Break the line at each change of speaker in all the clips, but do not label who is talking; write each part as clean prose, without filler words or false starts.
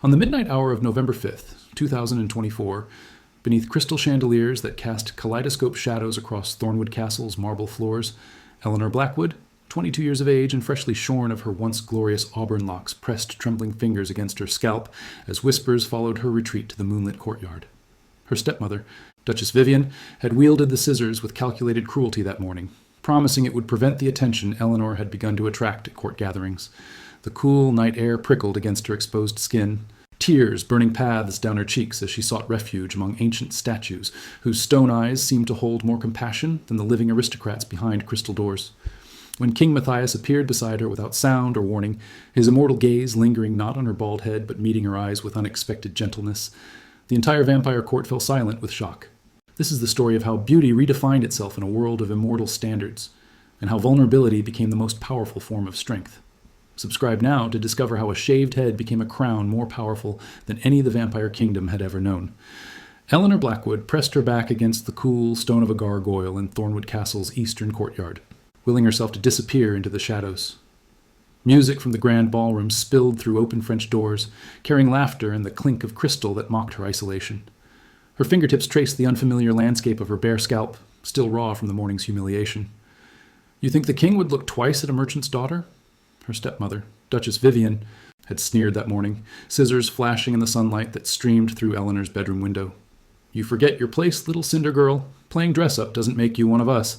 On the midnight hour of November 5th, 2024, beneath crystal chandeliers that cast kaleidoscope shadows across Thornwood Castle's marble floors, Eleanor Blackwood, 22 years of age and freshly shorn of her once glorious auburn locks, pressed trembling fingers against her scalp as whispers followed her retreat to the moonlit courtyard. Her stepmother, Duchess Vivian, had wielded the scissors with calculated cruelty that morning, promising it would prevent the attention Eleanor had begun to attract at court gatherings. The cool night air prickled against her exposed skin, tears burning paths down her cheeks as she sought refuge among ancient statues whose stone eyes seemed to hold more compassion than the living aristocrats behind crystal doors. When King Matthias appeared beside her without sound or warning, his immortal gaze lingering not on her bald head but meeting her eyes with unexpected gentleness, the entire vampire court fell silent with shock. This is the story of how beauty redefined itself in a world of immortal standards, and how vulnerability became the most powerful form of strength. Subscribe now to discover how a shaved head became a crown more powerful than any the vampire kingdom had ever known. Eleanor Blackwood pressed her back against the cool stone of a gargoyle in Thornwood Castle's eastern courtyard, willing herself to disappear into the shadows. Music from the grand ballroom spilled through open French doors, carrying laughter and the clink of crystal that mocked her isolation. Her fingertips traced the unfamiliar landscape of her bare scalp, still raw from the morning's humiliation. "You think the king would look twice at a merchant's daughter?" Her stepmother, Duchess Vivian, had sneered that morning, scissors flashing in the sunlight that streamed through Eleanor's bedroom window. "You forget your place, little cinder girl. Playing dress-up doesn't make you one of us."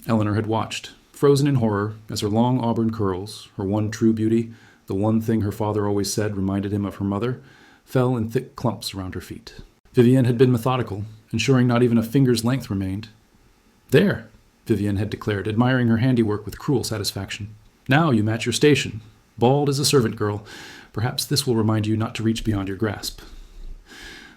Eleanor had watched, frozen in horror, as her long auburn curls, her one true beauty, the one thing her father always said reminded him of her mother, fell in thick clumps around her feet. Vivian had been methodical, ensuring not even a finger's length remained. "There," Vivian had declared, admiring her handiwork with cruel satisfaction. "Now you match your station. Bald as a servant girl. Perhaps this will remind you not to reach beyond your grasp."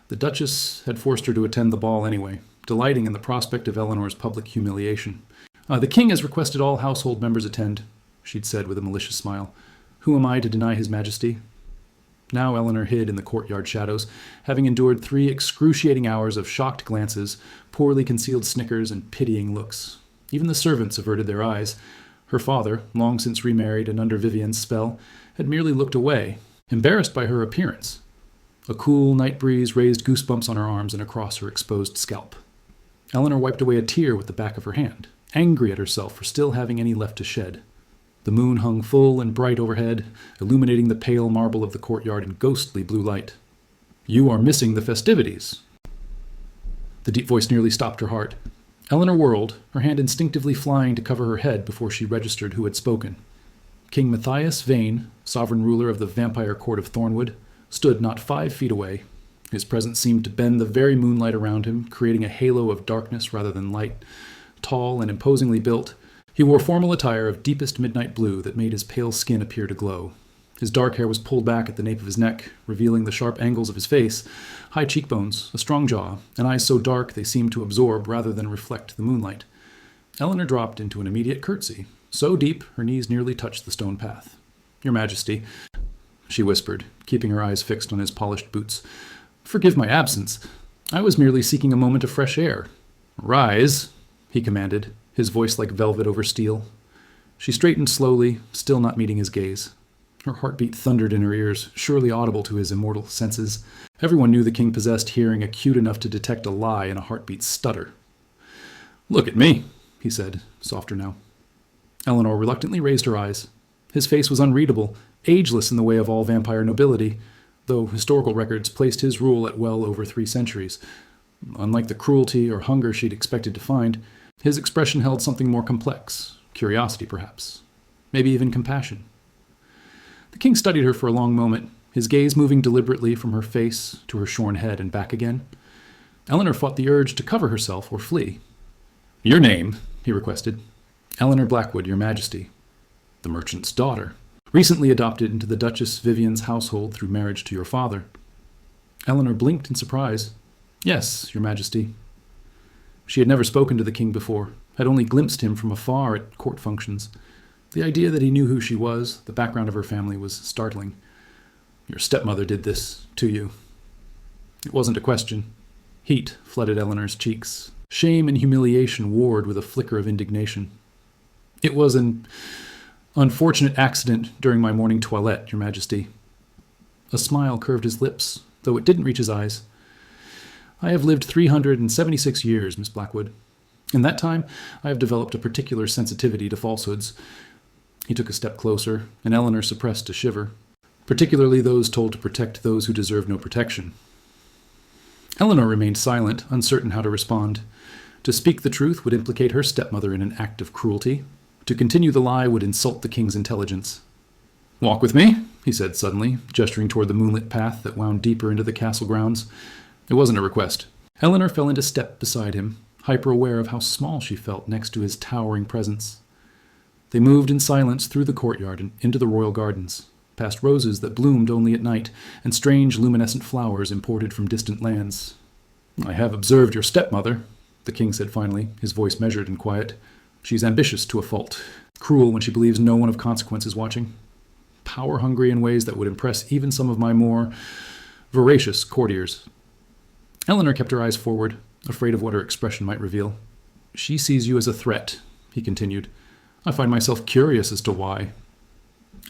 The Duchess had forced her to attend the ball anyway, delighting in the prospect of Eleanor's public humiliation. "The king has requested all household members attend," she'd said with a malicious smile. "Who am I to deny his majesty?" Now Eleanor hid in the courtyard shadows, having endured 3 excruciating hours of shocked glances, poorly concealed snickers, and pitying looks. Even the servants averted their eyes. Her father, long since remarried and under Vivian's spell, had merely looked away, embarrassed by her appearance. A cool night breeze raised goosebumps on her arms and across her exposed scalp. Eleanor wiped away a tear with the back of her hand, angry at herself for still having any left to shed. The moon hung full and bright overhead, illuminating the pale marble of the courtyard in ghostly blue light. "You are missing the festivities." The deep voice nearly stopped her heart. Eleanor whirled, her hand instinctively flying to cover her head before she registered who had spoken. King Matthias Vane, sovereign ruler of the vampire court of Thornwood, stood not 5 feet away. His presence seemed to bend the very moonlight around him, creating a halo of darkness rather than light. Tall and imposingly built, he wore formal attire of deepest midnight blue that made his pale skin appear to glow. His dark hair was pulled back at the nape of his neck, revealing the sharp angles of his face, high cheekbones, a strong jaw, and eyes so dark they seemed to absorb rather than reflect the moonlight. Eleanor dropped into an immediate curtsy, so deep her knees nearly touched the stone path. "Your Majesty," she whispered, keeping her eyes fixed on his polished boots. "Forgive my absence. I was merely seeking a moment of fresh air." "Rise," he commanded, his voice like velvet over steel. She straightened slowly, still not meeting his gaze. Her heartbeat thundered in her ears, surely audible to his immortal senses. Everyone knew the king possessed hearing acute enough to detect a lie in a heartbeat's stutter. "Look at me," he said, softer now. Eleanor reluctantly raised her eyes. His face was unreadable, ageless in the way of all vampire nobility, though historical records placed his rule at well over 3 centuries. Unlike the cruelty or hunger she'd expected to find, his expression held something more complex, curiosity perhaps, maybe even compassion. The king studied her for a long moment, his gaze moving deliberately from her face to her shorn head and back again. Eleanor fought the urge to cover herself or flee. "Your name," he requested. "Eleanor Blackwood, your Majesty. The merchant's daughter. Recently adopted into the Duchess Vivian's household through marriage to your father." Eleanor blinked in surprise. "Yes, your Majesty." She had never spoken to the king before, had only glimpsed him from afar at court functions. The idea that he knew who she was, the background of her family, was startling. "Your stepmother did this to you." It wasn't a question. Heat flooded Eleanor's cheeks. Shame and humiliation warred with a flicker of indignation. "It was an unfortunate accident during my morning toilette, your Majesty." A smile curved his lips, though it didn't reach his eyes. I have lived 376 years, Miss Blackwood. In that time, I have developed a particular sensitivity to falsehoods. He took a step closer, and Eleanor suppressed a shiver, particularly those told to protect those who deserve no protection. Eleanor remained silent, uncertain how to respond. To speak the truth would implicate her stepmother in an act of cruelty. To continue the lie would insult the king's intelligence. "Walk with me," he said suddenly, gesturing toward the moonlit path that wound deeper into the castle grounds. It wasn't a request. Eleanor fell into step beside him, hyper-aware of how small she felt next to his towering presence. They moved in silence through the courtyard and into the royal gardens, past roses that bloomed only at night, and strange luminescent flowers imported from distant lands. "I have observed your stepmother," the king said finally, his voice measured and quiet. "She's ambitious to a fault, cruel when she believes no one of consequence is watching, power-hungry in ways that would impress even some of my more voracious courtiers." Eleanor kept her eyes forward, afraid of what her expression might reveal. "She sees you as a threat," he continued. "I find myself curious as to why."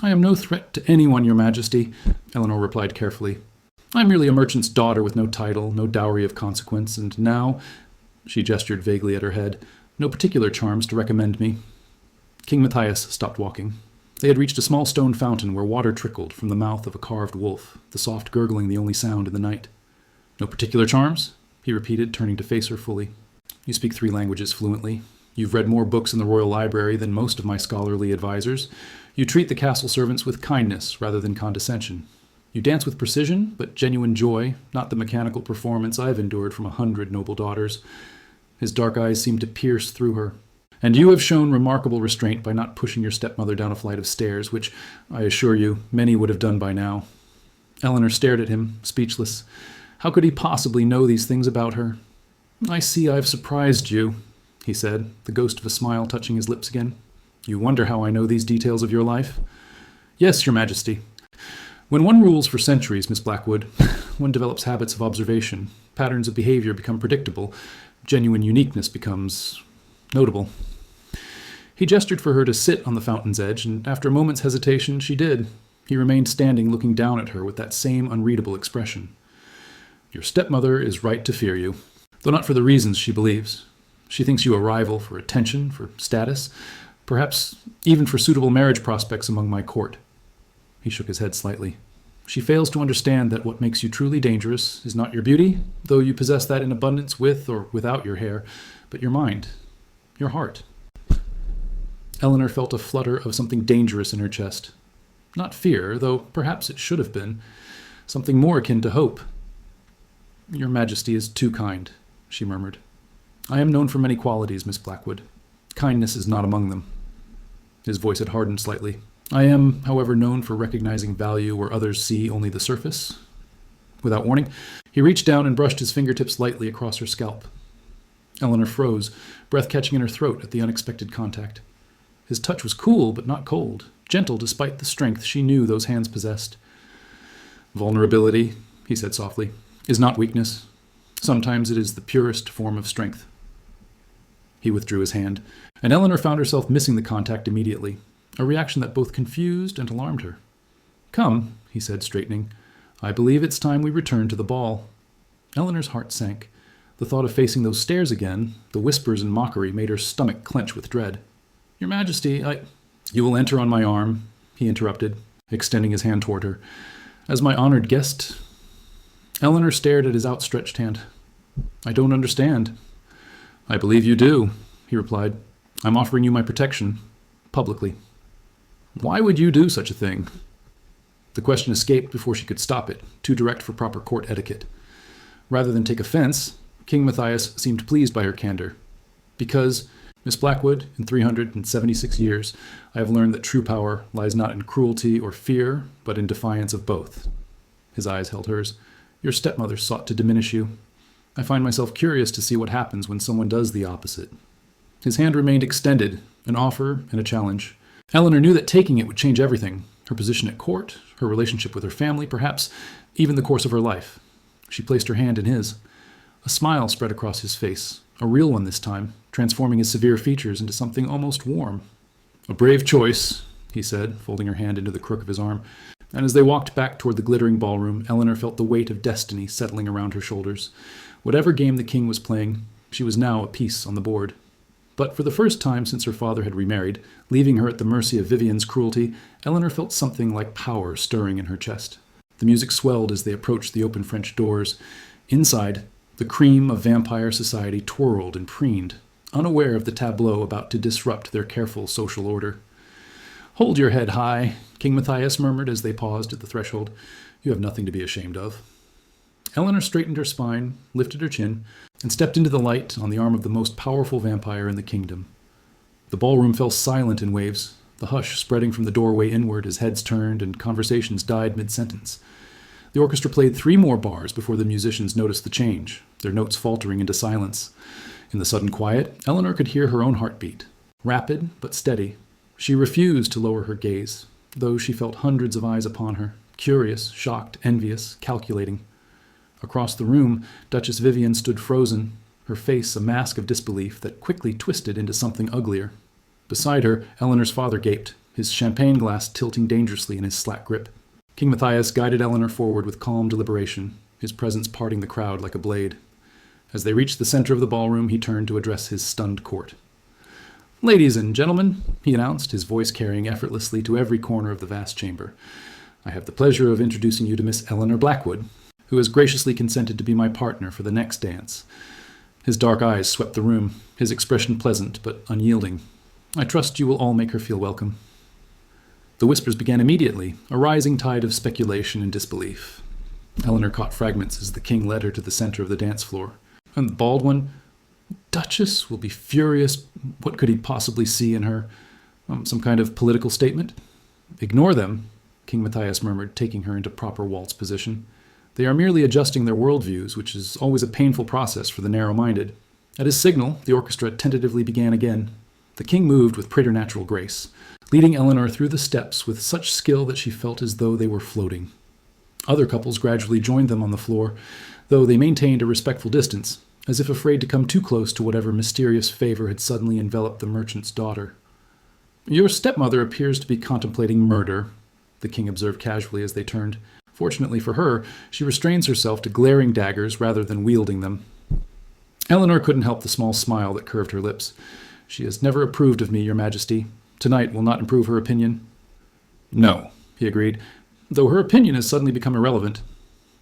"I am no threat to anyone, Your Majesty," Eleanor replied carefully. "I am merely a merchant's daughter with no title, no dowry of consequence, and now," she gestured vaguely at her head, "no particular charms to recommend me." King Matthias stopped walking. They had reached a small stone fountain where water trickled from the mouth of a carved wolf, the soft gurgling the only sound in the night. "No particular charms?" he repeated, turning to face her fully. "You speak 3 languages fluently. You've read more books in the royal library than most of my scholarly advisors. You treat the castle servants with kindness rather than condescension. You dance with precision, but genuine joy, not the mechanical performance I've endured from 100 noble daughters." His dark eyes seemed to pierce through her. "And you have shown remarkable restraint by not pushing your stepmother down a flight of stairs, which, I assure you, many would have done by now." Eleanor stared at him, speechless. How could he possibly know these things about her? "I see I've surprised you," he said, the ghost of a smile touching his lips again. "You wonder how I know these details of your life?" "Yes, Your Majesty. When one rules for centuries, Miss Blackwood, one develops habits of observation. Patterns of behavior become predictable. Genuine uniqueness becomes notable." He gestured for her to sit on the fountain's edge, and after a moment's hesitation, she did. He remained standing, looking down at her with that same unreadable expression. "Your stepmother is right to fear you, though not for the reasons she believes. She thinks you a rival for attention, for status, perhaps even for suitable marriage prospects among my court." He shook his head slightly. "She fails to understand that what makes you truly dangerous is not your beauty, though you possess that in abundance with or without your hair, but your mind, your heart." Eleanor felt a flutter of something dangerous in her chest. Not fear, though perhaps it should have been. Something more akin to hope. "Your Majesty is too kind," she murmured. "I am known for many qualities, Miss Blackwood. Kindness is not among them." His voice had hardened slightly. "I am, however, known for recognizing value where others see only the surface." Without warning, he reached down and brushed his fingertips lightly across her scalp. Eleanor froze, breath catching in her throat at the unexpected contact. His touch was cool but not cold, gentle despite the strength she knew those hands possessed. "Vulnerability," he said softly, "is not weakness. Sometimes it is the purest form of strength." He withdrew his hand, and Eleanor found herself missing the contact immediately, a reaction that both confused and alarmed her. "Come," he said, straightening. "I believe it's time we return to the ball." Eleanor's heart sank. The thought of facing those stairs again, the whispers and mockery, made her stomach clench with dread. "Your Majesty, You will enter on my arm," he interrupted, extending his hand toward her. "As my honored guest." Eleanor stared at his outstretched hand. "I don't understand." "I believe you do," he replied. "I'm offering you my protection, publicly." "Why would you do such a thing?" The question escaped before she could stop it, too direct for proper court etiquette. Rather than take offense, King Matthias seemed pleased by her candor. "Because, Miss Blackwood, in 376 years, I have learned that true power lies not in cruelty or fear, but in defiance of both." His eyes held hers. "Your stepmother sought to diminish you. I find myself curious to see what happens when someone does the opposite." His hand remained extended, an offer and a challenge. Eleanor knew that taking it would change everything, her position at court, her relationship with her family, perhaps even the course of her life. She placed her hand in his. A smile spread across his face, a real one this time, transforming his severe features into something almost warm. "A brave choice," he said, folding her hand into the crook of his arm. And as they walked back toward the glittering ballroom, Eleanor felt the weight of destiny settling around her shoulders. Whatever game the king was playing, she was now a piece on the board. But for the first time since her father had remarried, leaving her at the mercy of Vivian's cruelty, Eleanor felt something like power stirring in her chest. The music swelled as they approached the open French doors. Inside, the cream of vampire society twirled and preened, unaware of the tableau about to disrupt their careful social order. "Hold your head high," King Matthias murmured as they paused at the threshold. "You have nothing to be ashamed of." Eleanor straightened her spine, lifted her chin, and stepped into the light on the arm of the most powerful vampire in the kingdom. The ballroom fell silent in waves, the hush spreading from the doorway inward as heads turned and conversations died mid-sentence. The orchestra played 3 more bars before the musicians noticed the change, their notes faltering into silence. In the sudden quiet, Eleanor could hear her own heartbeat, rapid but steady. She refused to lower her gaze, though she felt hundreds of eyes upon her, curious, shocked, envious, calculating. Across the room, Duchess Vivian stood frozen, her face a mask of disbelief that quickly twisted into something uglier. Beside her, Eleanor's father gaped, his champagne glass tilting dangerously in his slack grip. King Matthias guided Eleanor forward with calm deliberation, his presence parting the crowd like a blade. As they reached the center of the ballroom, he turned to address his stunned court. "Ladies and gentlemen," he announced, his voice carrying effortlessly to every corner of the vast chamber, "I have the pleasure of introducing you to Miss Eleanor Blackwood, who has graciously consented to be my partner for the next dance." His dark eyes swept the room, his expression pleasant but unyielding. "I trust you will all make her feel welcome." The whispers began immediately, a rising tide of speculation and disbelief. Eleanor caught fragments as the king led her to the center of the dance floor. And the bald one, "Duchess will be furious. What could he possibly see in her? Some kind of political statement?" "Ignore them," King Matthias murmured, taking her into proper waltz position. "They are merely adjusting their worldviews, which is always a painful process for the narrow-minded." At his signal, the orchestra tentatively began again. The king moved with preternatural grace, leading Eleanor through the steps with such skill that she felt as though they were floating. Other couples gradually joined them on the floor, though they maintained a respectful distance, as if afraid to come too close to whatever mysterious favor had suddenly enveloped the merchant's daughter. "Your stepmother appears to be contemplating murder," the king observed casually as they turned. Fortunately for her, she restrains herself to glaring daggers rather than wielding them. Eleanor couldn't help the small smile that curved her lips. "She has never approved of me, Your Majesty. Tonight will not improve her opinion." "No," he agreed, "though her opinion has suddenly become irrelevant.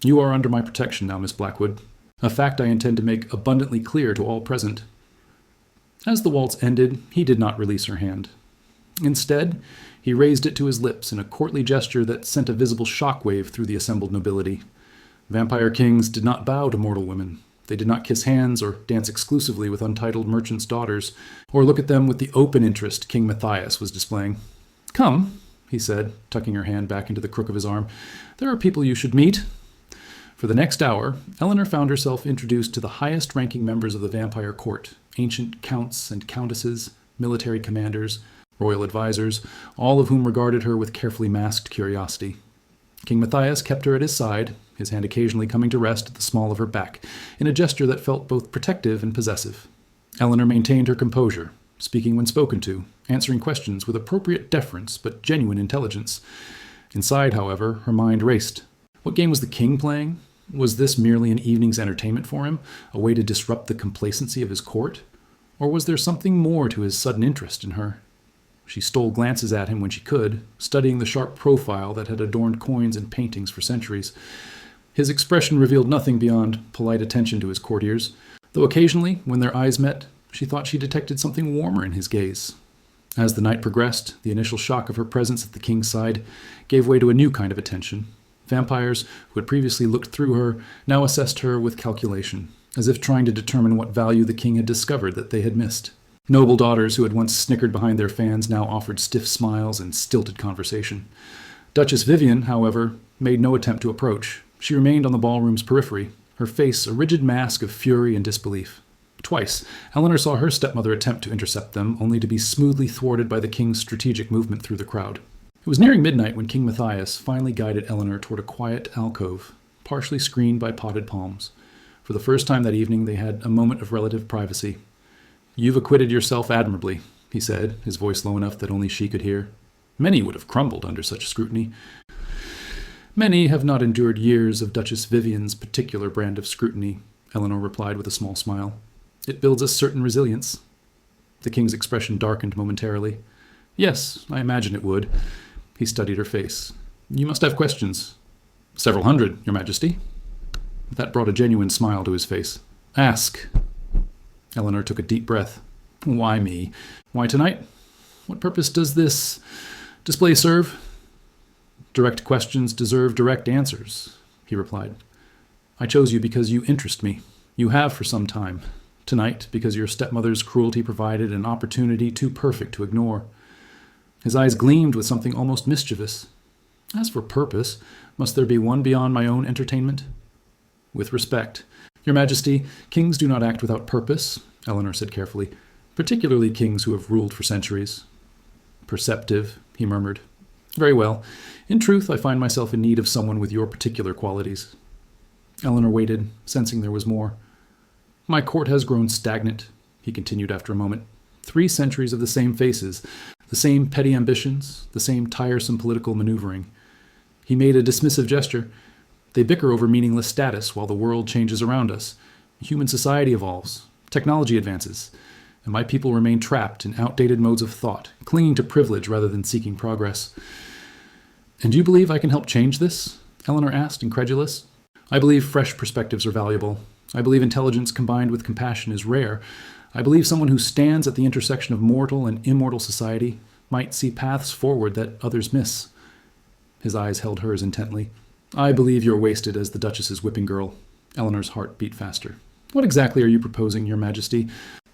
You are under my protection now, Miss Blackwood, a fact I intend to make abundantly clear to all present." As the waltz ended, he did not release her hand. Instead, he raised it to his lips in a courtly gesture that sent a visible shockwave through the assembled nobility. Vampire kings did not bow to mortal women. They did not kiss hands or dance exclusively with untitled merchants' daughters, or look at them with the open interest King Matthias was displaying. "Come," he said, tucking her hand back into the crook of his arm. "There are people you should meet." For the next hour, Eleanor found herself introduced to the highest-ranking members of the vampire court, ancient counts and countesses, military commanders, royal advisors, all of whom regarded her with carefully masked curiosity. King Matthias kept her at his side, his hand occasionally coming to rest at the small of her back, in a gesture that felt both protective and possessive. Eleanor maintained her composure, speaking when spoken to, answering questions with appropriate deference but genuine intelligence. Inside, however, her mind raced. What game was the king playing? Was this merely an evening's entertainment for him, a way to disrupt the complacency of his court? Or was there something more to his sudden interest in her? She stole glances at him when she could, studying the sharp profile that had adorned coins and paintings for centuries. His expression revealed nothing beyond polite attention to his courtiers, though occasionally, when their eyes met, she thought she detected something warmer in his gaze. As the night progressed, the initial shock of her presence at the king's side gave way to a new kind of attention. Vampires, who had previously looked through her, now assessed her with calculation, as if trying to determine what value the king had discovered that they had missed. Noble daughters who had once snickered behind their fans now offered stiff smiles and stilted conversation. Duchess Vivian, however, made no attempt to approach. She remained on the ballroom's periphery, her face a rigid mask of fury and disbelief. Twice, Eleanor saw her stepmother attempt to intercept them, only to be smoothly thwarted by the king's strategic movement through the crowd. It was nearing midnight when King Matthias finally guided Eleanor toward a quiet alcove, partially screened by potted palms. For the first time that evening, they had a moment of relative privacy. "You've acquitted yourself admirably," he said, his voice low enough that only she could hear. Many would have crumbled under such scrutiny. Many have not endured years of Duchess Vivian's particular brand of scrutiny, Eleanor replied with a small smile. It builds a certain resilience. The king's expression darkened momentarily. Yes, I imagine it would. He studied her face. You must have questions. Several hundred, Your Majesty. That brought a genuine smile to his face. Ask. Eleanor took a deep breath. Why me? Why tonight? What purpose does this display serve? Direct questions deserve direct answers, he replied. I chose you because you interest me. You have for some time. Tonight, because your stepmother's cruelty provided an opportunity too perfect to ignore. His eyes gleamed with something almost mischievous. As for purpose, must there be one beyond my own entertainment? With respect, Your Majesty, kings do not act without purpose, Eleanor said carefully, particularly kings who have ruled for centuries. Perceptive, he murmured. Very well. In truth, I find myself in need of someone with your particular qualities. Eleanor waited, sensing there was more. My court has grown stagnant, he continued after a moment. 3 centuries of the same faces, the same petty ambitions, the same tiresome political maneuvering. He made a dismissive gesture. They bicker over meaningless status while the world changes around us. Human society evolves. Technology advances. And my people remain trapped in outdated modes of thought, clinging to privilege rather than seeking progress. And do you believe I can help change this? Eleanor asked, incredulous. I believe fresh perspectives are valuable. I believe intelligence combined with compassion is rare. I believe someone who stands at the intersection of mortal and immortal society might see paths forward that others miss. His eyes held hers intently. I believe you're wasted as the Duchess's whipping girl. Eleanor's heart beat faster. What exactly are you proposing, Your Majesty?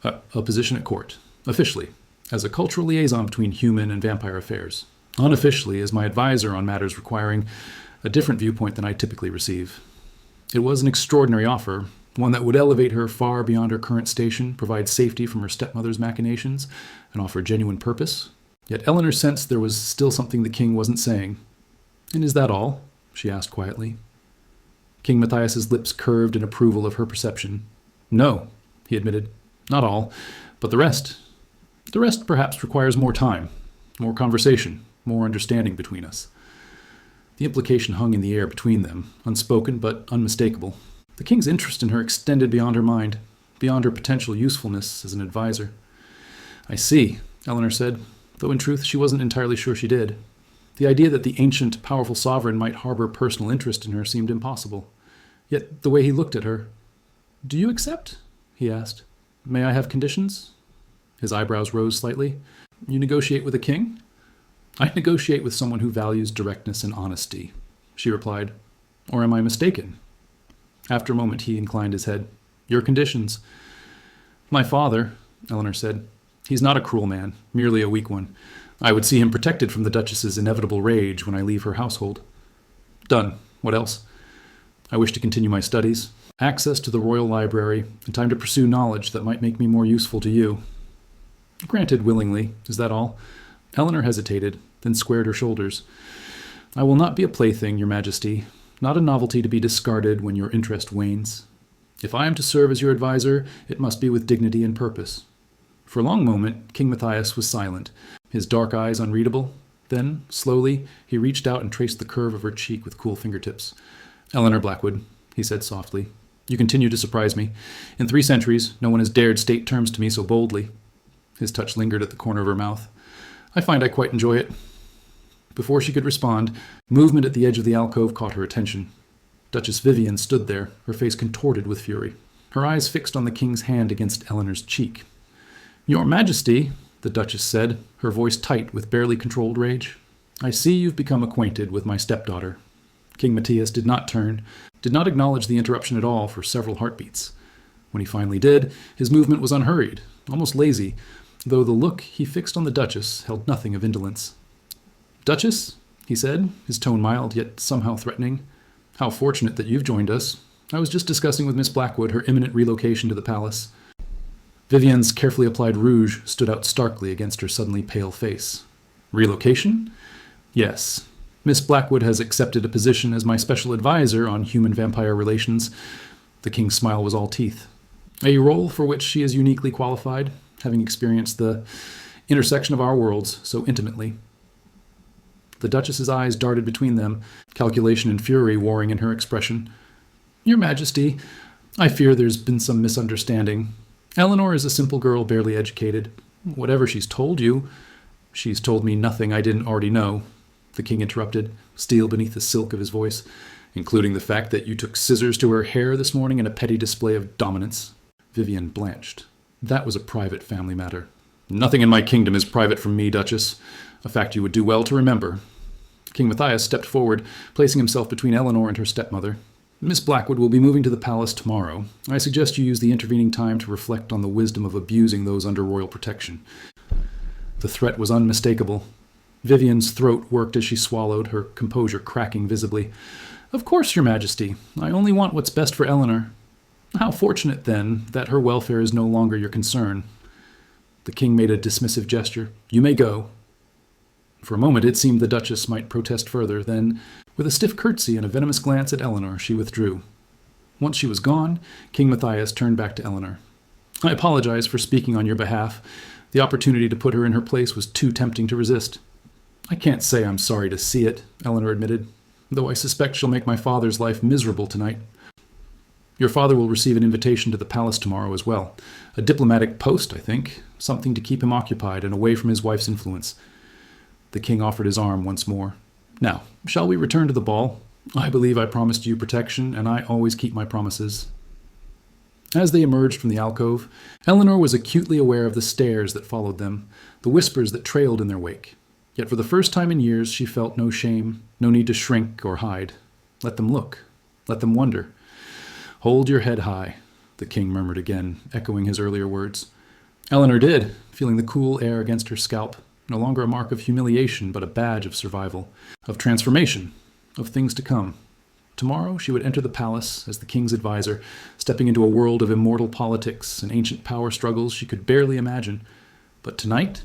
A position at court. Officially, as a cultural liaison between human and vampire affairs. Unofficially, as my advisor on matters requiring a different viewpoint than I typically receive. It was an extraordinary offer, one that would elevate her far beyond her current station, provide safety from her stepmother's machinations, and offer genuine purpose. Yet Eleanor sensed there was still something the king wasn't saying. And is that all? She asked quietly. King Matthias's lips curved in approval of her perception. No, he admitted. Not all, but the rest. The rest perhaps requires more time, more conversation, more understanding between us. The implication hung in the air between them, unspoken but unmistakable. The king's interest in her extended beyond her mind, beyond her potential usefulness as an advisor. I see, Eleanor said, though in truth she wasn't entirely sure she did. The idea that the ancient, powerful sovereign might harbor personal interest in her seemed impossible. Yet the way he looked at her... Do you accept? He asked. May I have conditions? His eyebrows rose slightly. You negotiate with a king? I negotiate with someone who values directness and honesty, she replied. Or am I mistaken? After a moment, he inclined his head. Your conditions. My father, Eleanor said. He's not a cruel man, merely a weak one. I would see him protected from the Duchess's inevitable rage when I leave her household. Done. What else? I wish to continue my studies, access to the royal library, and time to pursue knowledge that might make me more useful to you. Granted willingly. Is that all? Eleanor hesitated, then squared her shoulders. I will not be a plaything, Your Majesty, not a novelty to be discarded when your interest wanes. If I am to serve as your advisor, it must be with dignity and purpose. For a long moment, King Matthias was silent, his dark eyes unreadable. Then, slowly, he reached out and traced the curve of her cheek with cool fingertips. Eleanor Blackwood, he said softly, you continue to surprise me. In 3 centuries, no one has dared state terms to me so boldly. His touch lingered at the corner of her mouth. I find I quite enjoy it. Before she could respond, movement at the edge of the alcove caught her attention. Duchess Vivian stood there, her face contorted with fury, her eyes fixed on the king's hand against Eleanor's cheek. Your Majesty, the Duchess said, her voice tight with barely controlled rage, I see you've become acquainted with my stepdaughter. King Matthias did not turn, did not acknowledge the interruption at all for several heartbeats. When he finally did, his movement was unhurried, almost lazy, though the look he fixed on the Duchess held nothing of indolence. Duchess, he said, his tone mild yet somehow threatening, how fortunate that you've joined us. I was just discussing with Miss Blackwood her imminent relocation to the palace. Vivian's carefully applied rouge stood out starkly against her suddenly pale face. Relocation? Yes. Miss Blackwood has accepted a position as my special advisor on human-vampire relations. The king's smile was all teeth. A role for which she is uniquely qualified, having experienced the intersection of our worlds so intimately. The Duchess's eyes darted between them, calculation and fury warring in her expression. "Your Majesty, I fear there's been some misunderstanding. Eleanor is a simple girl barely educated. Whatever she's told you—" "She's told me nothing I didn't already know," the king interrupted, steel beneath the silk of his voice, "including the fact that you took scissors to her hair this morning in a petty display of dominance." Vivian blanched. "That was a private family matter." "Nothing in my kingdom is private from me, Duchess. A fact you would do well to remember." King Matthias stepped forward, placing himself between Eleanor and her stepmother. "Miss Blackwood will be moving to the palace tomorrow. I suggest you use the intervening time to reflect on the wisdom of abusing those under royal protection." The threat was unmistakable. Vivian's throat worked as she swallowed, her composure cracking visibly. "Of course, Your Majesty. I only want what's best for Eleanor." "How fortunate, then, that her welfare is no longer your concern." The king made a dismissive gesture. "You may go." For a moment it seemed the Duchess might protest further, then, with a stiff curtsy and a venomous glance at Eleanor, she withdrew. Once she was gone, King Matthias turned back to Eleanor. "I apologize for speaking on your behalf. The opportunity to put her in her place was too tempting to resist." "I can't say I'm sorry to see it," Eleanor admitted, "though I suspect she'll make my father's life miserable tonight." "Your father will receive an invitation to the palace tomorrow as well. A diplomatic post, I think. Something to keep him occupied and away from his wife's influence." The king offered his arm once more. "Now, shall we return to the ball? I believe I promised you protection, and I always keep my promises." As they emerged from the alcove, Eleanor was acutely aware of the stares that followed them, the whispers that trailed in their wake. Yet for the first time in years she felt no shame, no need to shrink or hide. Let them look. Let them wonder. "Hold your head high," the king murmured again, echoing his earlier words. Eleanor did, feeling the cool air against her scalp, no longer a mark of humiliation but a badge of survival, of transformation, of things to come. Tomorrow she would enter the palace as the king's advisor, stepping into a world of immortal politics and ancient power struggles she could barely imagine. But tonight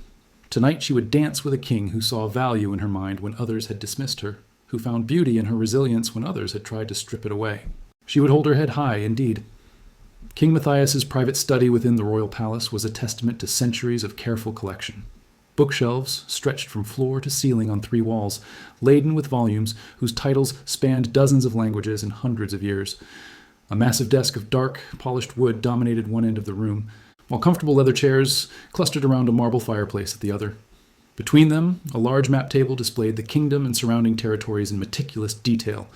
she would dance with a king who saw value in her mind when others had dismissed her, who found beauty in her resilience when others had tried to strip it away. She would hold her head high, indeed. King Matthias's private study within the royal palace was a testament to centuries of careful collection. Bookshelves stretched from floor to ceiling on 3 walls, laden with volumes whose titles spanned dozens of languages and hundreds of years. A massive desk of dark, polished wood dominated one end of the room, while comfortable leather chairs clustered around a marble fireplace at the other. Between them, a large map table displayed the kingdom and surrounding territories in meticulous detail.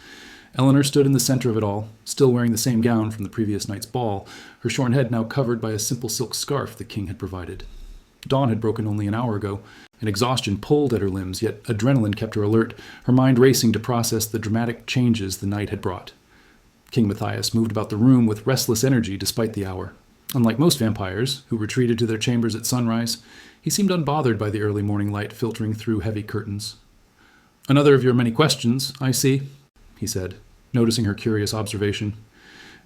Eleanor stood in the center of it all, still wearing the same gown from the previous night's ball, her shorn head now covered by a simple silk scarf the king had provided. Dawn had broken only an hour ago, and exhaustion pulled at her limbs, yet adrenaline kept her alert, her mind racing to process the dramatic changes the night had brought. King Matthias moved about the room with restless energy despite the hour. Unlike most vampires, who retreated to their chambers at sunrise, he seemed unbothered by the early morning light filtering through heavy curtains. "Another of your many questions, I see," he said, noticing her curious observation.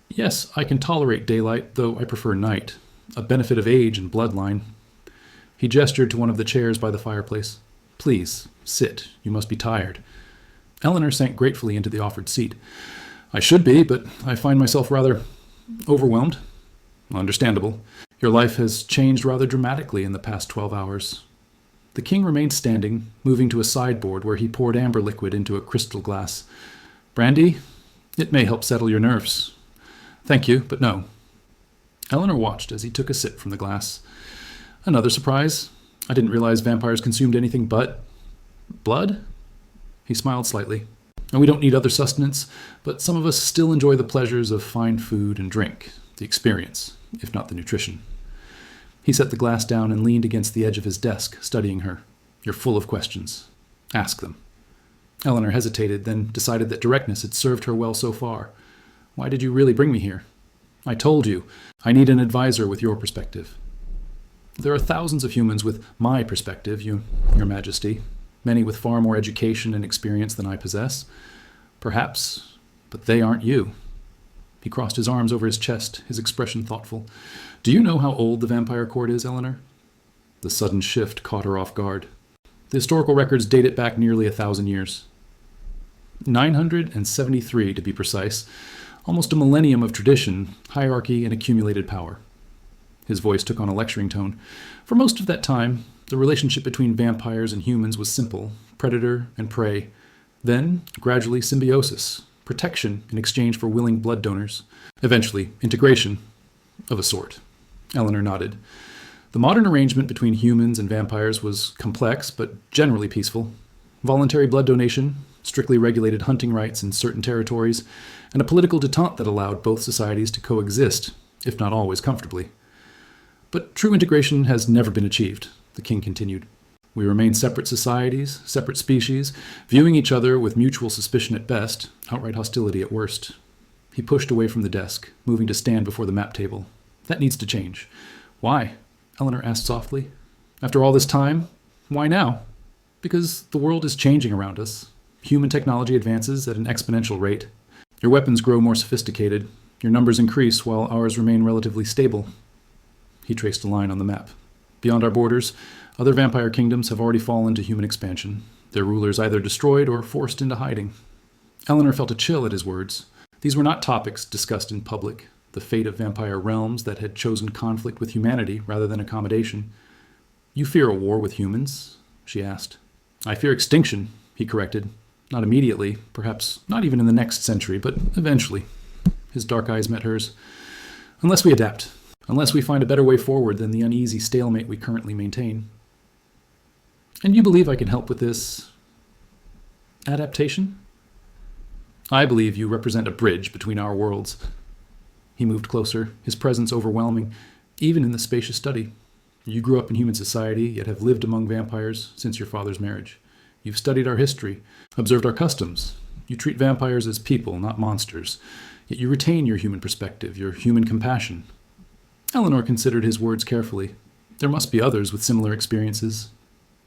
"Yes, I can tolerate daylight, though I prefer night. A benefit of age and bloodline." He gestured to one of the chairs by the fireplace. "Please, sit. You must be tired." Eleanor sank gratefully into the offered seat. "I should be, but I find myself rather overwhelmed." "Understandable. Your life has changed rather dramatically in the past 12 hours." The king remained standing, moving to a sideboard where he poured amber liquid into a crystal glass. "Brandy? It may help settle your nerves." "Thank you, but no." Eleanor watched as he took a sip from the glass. "Another surprise? I didn't realize vampires consumed anything but blood?" He smiled slightly. "And we don't need other sustenance, but some of us still enjoy the pleasures of fine food and drink, the experience, if not the nutrition." He set the glass down and leaned against the edge of his desk, studying her. "You're full of questions. Ask them." Eleanor hesitated, then decided that directness had served her well so far. "Why did you really bring me here?" "I told you. I need an advisor with your perspective." "There are thousands of humans with my perspective, Your Majesty, many with far more education and experience than I possess. Perhaps, but they aren't you." He crossed his arms over his chest, his expression thoughtful. "Do you know how old the vampire court is, Eleanor?" The sudden shift caught her off guard. The historical records date it back nearly 1,000 years. 973, to be precise. Almost a millennium of tradition, hierarchy, and accumulated power. His voice took on a lecturing tone. "For most of that time, The relationship between vampires and humans was simple: predator and prey. Then, gradually, symbiosis, protection in exchange for willing blood donors. Eventually, integration of a sort. Eleanor nodded. The modern arrangement between humans and vampires was complex, but generally peaceful. Voluntary blood donation, strictly regulated hunting rights in certain territories, and a political détente that allowed both societies to coexist, if not always comfortably. But true integration has never been achieved, the king continued. We remain separate societies, separate species, viewing each other with mutual suspicion at best, outright hostility at worst. He pushed away from the desk, moving to stand before the map table. That needs to change. Why? Eleanor asked softly. After all this time, why now? Because the world is changing around us. Human technology advances at an exponential rate. Your weapons grow more sophisticated. Your numbers increase while ours remain relatively stable. He traced a line on the map. Beyond our borders, other vampire kingdoms have already fallen to human expansion, their rulers either destroyed or forced into hiding. Eleanor felt a chill at his words. These were not topics discussed in public, the fate of vampire realms that had chosen conflict with humanity rather than accommodation. You fear a war with humans? She asked. I fear extinction, he corrected. Not immediately, perhaps not even in the next century, but eventually. His dark eyes met hers. Unless we adapt. Unless we find a better way forward than the uneasy stalemate we currently maintain. And you believe I can help with this adaptation? I believe you represent a bridge between our worlds. He moved closer, his presence overwhelming, even in the spacious study. You grew up in human society, yet have lived among vampires since your father's marriage. You've studied our history, observed our customs. You treat vampires as people, not monsters. Yet you retain your human perspective, your human compassion. Eleanor considered his words carefully. There must be others with similar experiences.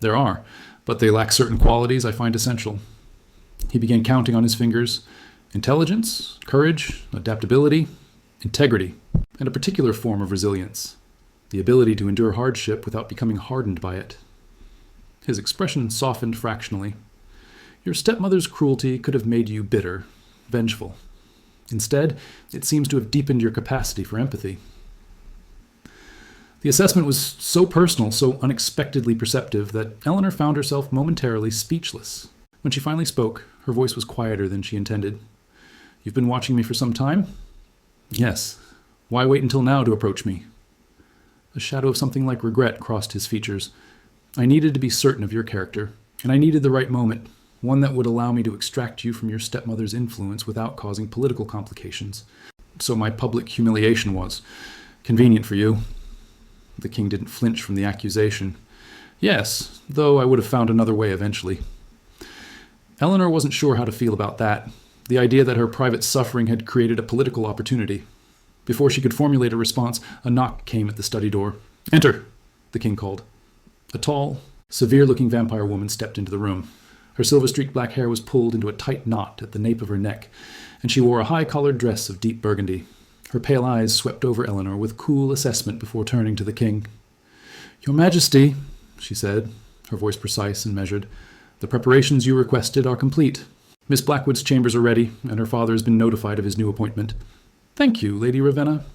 There are, but they lack certain qualities I find essential. He began counting on his fingers. Intelligence, courage, adaptability, integrity, and a particular form of resilience. The ability to endure hardship without becoming hardened by it. His expression softened fractionally. Your stepmother's cruelty could have made you bitter, vengeful. Instead, it seems to have deepened your capacity for empathy. The assessment was so personal, so unexpectedly perceptive, that Eleanor found herself momentarily speechless. When she finally spoke, her voice was quieter than she intended. You've been watching me for some time? Yes. Why wait until now to approach me? A shadow of something like regret crossed his features. I needed to be certain of your character, and I needed the right moment, one that would allow me to extract you from your stepmother's influence without causing political complications. So my public humiliation was convenient for you. The king didn't flinch from the accusation. Yes, though I would have found another way eventually. Eleanor wasn't sure how to feel about that, the idea that her private suffering had created a political opportunity. Before she could formulate a response, a knock came at the study door. Enter, the king called. A tall, severe-looking vampire woman stepped into the room. Her silver-streaked black hair was pulled into a tight knot at the nape of her neck, and she wore a high-collared dress of deep burgundy. Her pale eyes swept over Eleanor with cool assessment before turning to the king. Your Majesty, she said, her voice precise and measured, the preparations you requested are complete. Miss Blackwood's chambers are ready, and her father has been notified of his new appointment. Thank you, Lady Ravenna.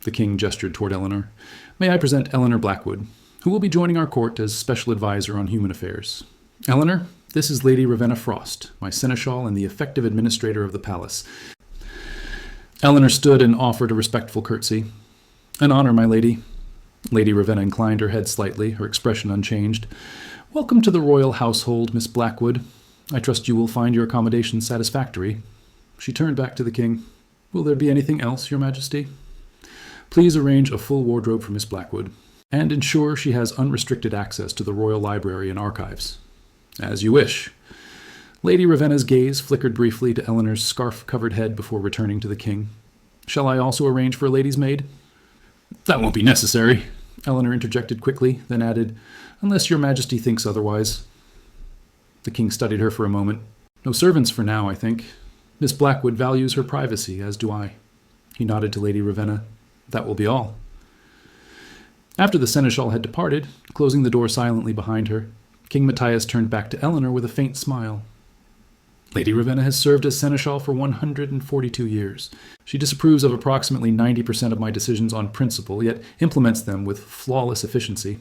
The king gestured toward Eleanor. May I present Eleanor Blackwood, who will be joining our court as special advisor on human affairs. Eleanor, this is Lady Ravenna Frost, my seneschal and the effective administrator of the palace. Eleanor stood and offered a respectful curtsy. An honor, my lady. Lady Ravenna inclined her head slightly, her expression unchanged. Welcome to the royal household, Miss Blackwood. I trust you will find your accommodations satisfactory. She turned back to the king. Will there be anything else, Your Majesty? Please arrange a full wardrobe for Miss Blackwood, and ensure she has unrestricted access to the royal library and archives. As you wish. Lady Ravenna's gaze flickered briefly to Eleanor's scarf-covered head before returning to the king. Shall I also arrange for a lady's maid? That won't be necessary, Eleanor interjected quickly, then added, unless Your Majesty thinks otherwise. The king studied her for a moment. No servants for now, I think. Miss Blackwood values her privacy, as do I. He nodded to Lady Ravenna. That will be all. After the seneschal had departed, closing the door silently behind her, King Matthias turned back to Eleanor with a faint smile. Lady Ravenna has served as seneschal for 142 years. She disapproves of approximately 90% of my decisions on principle, yet implements them with flawless efficiency.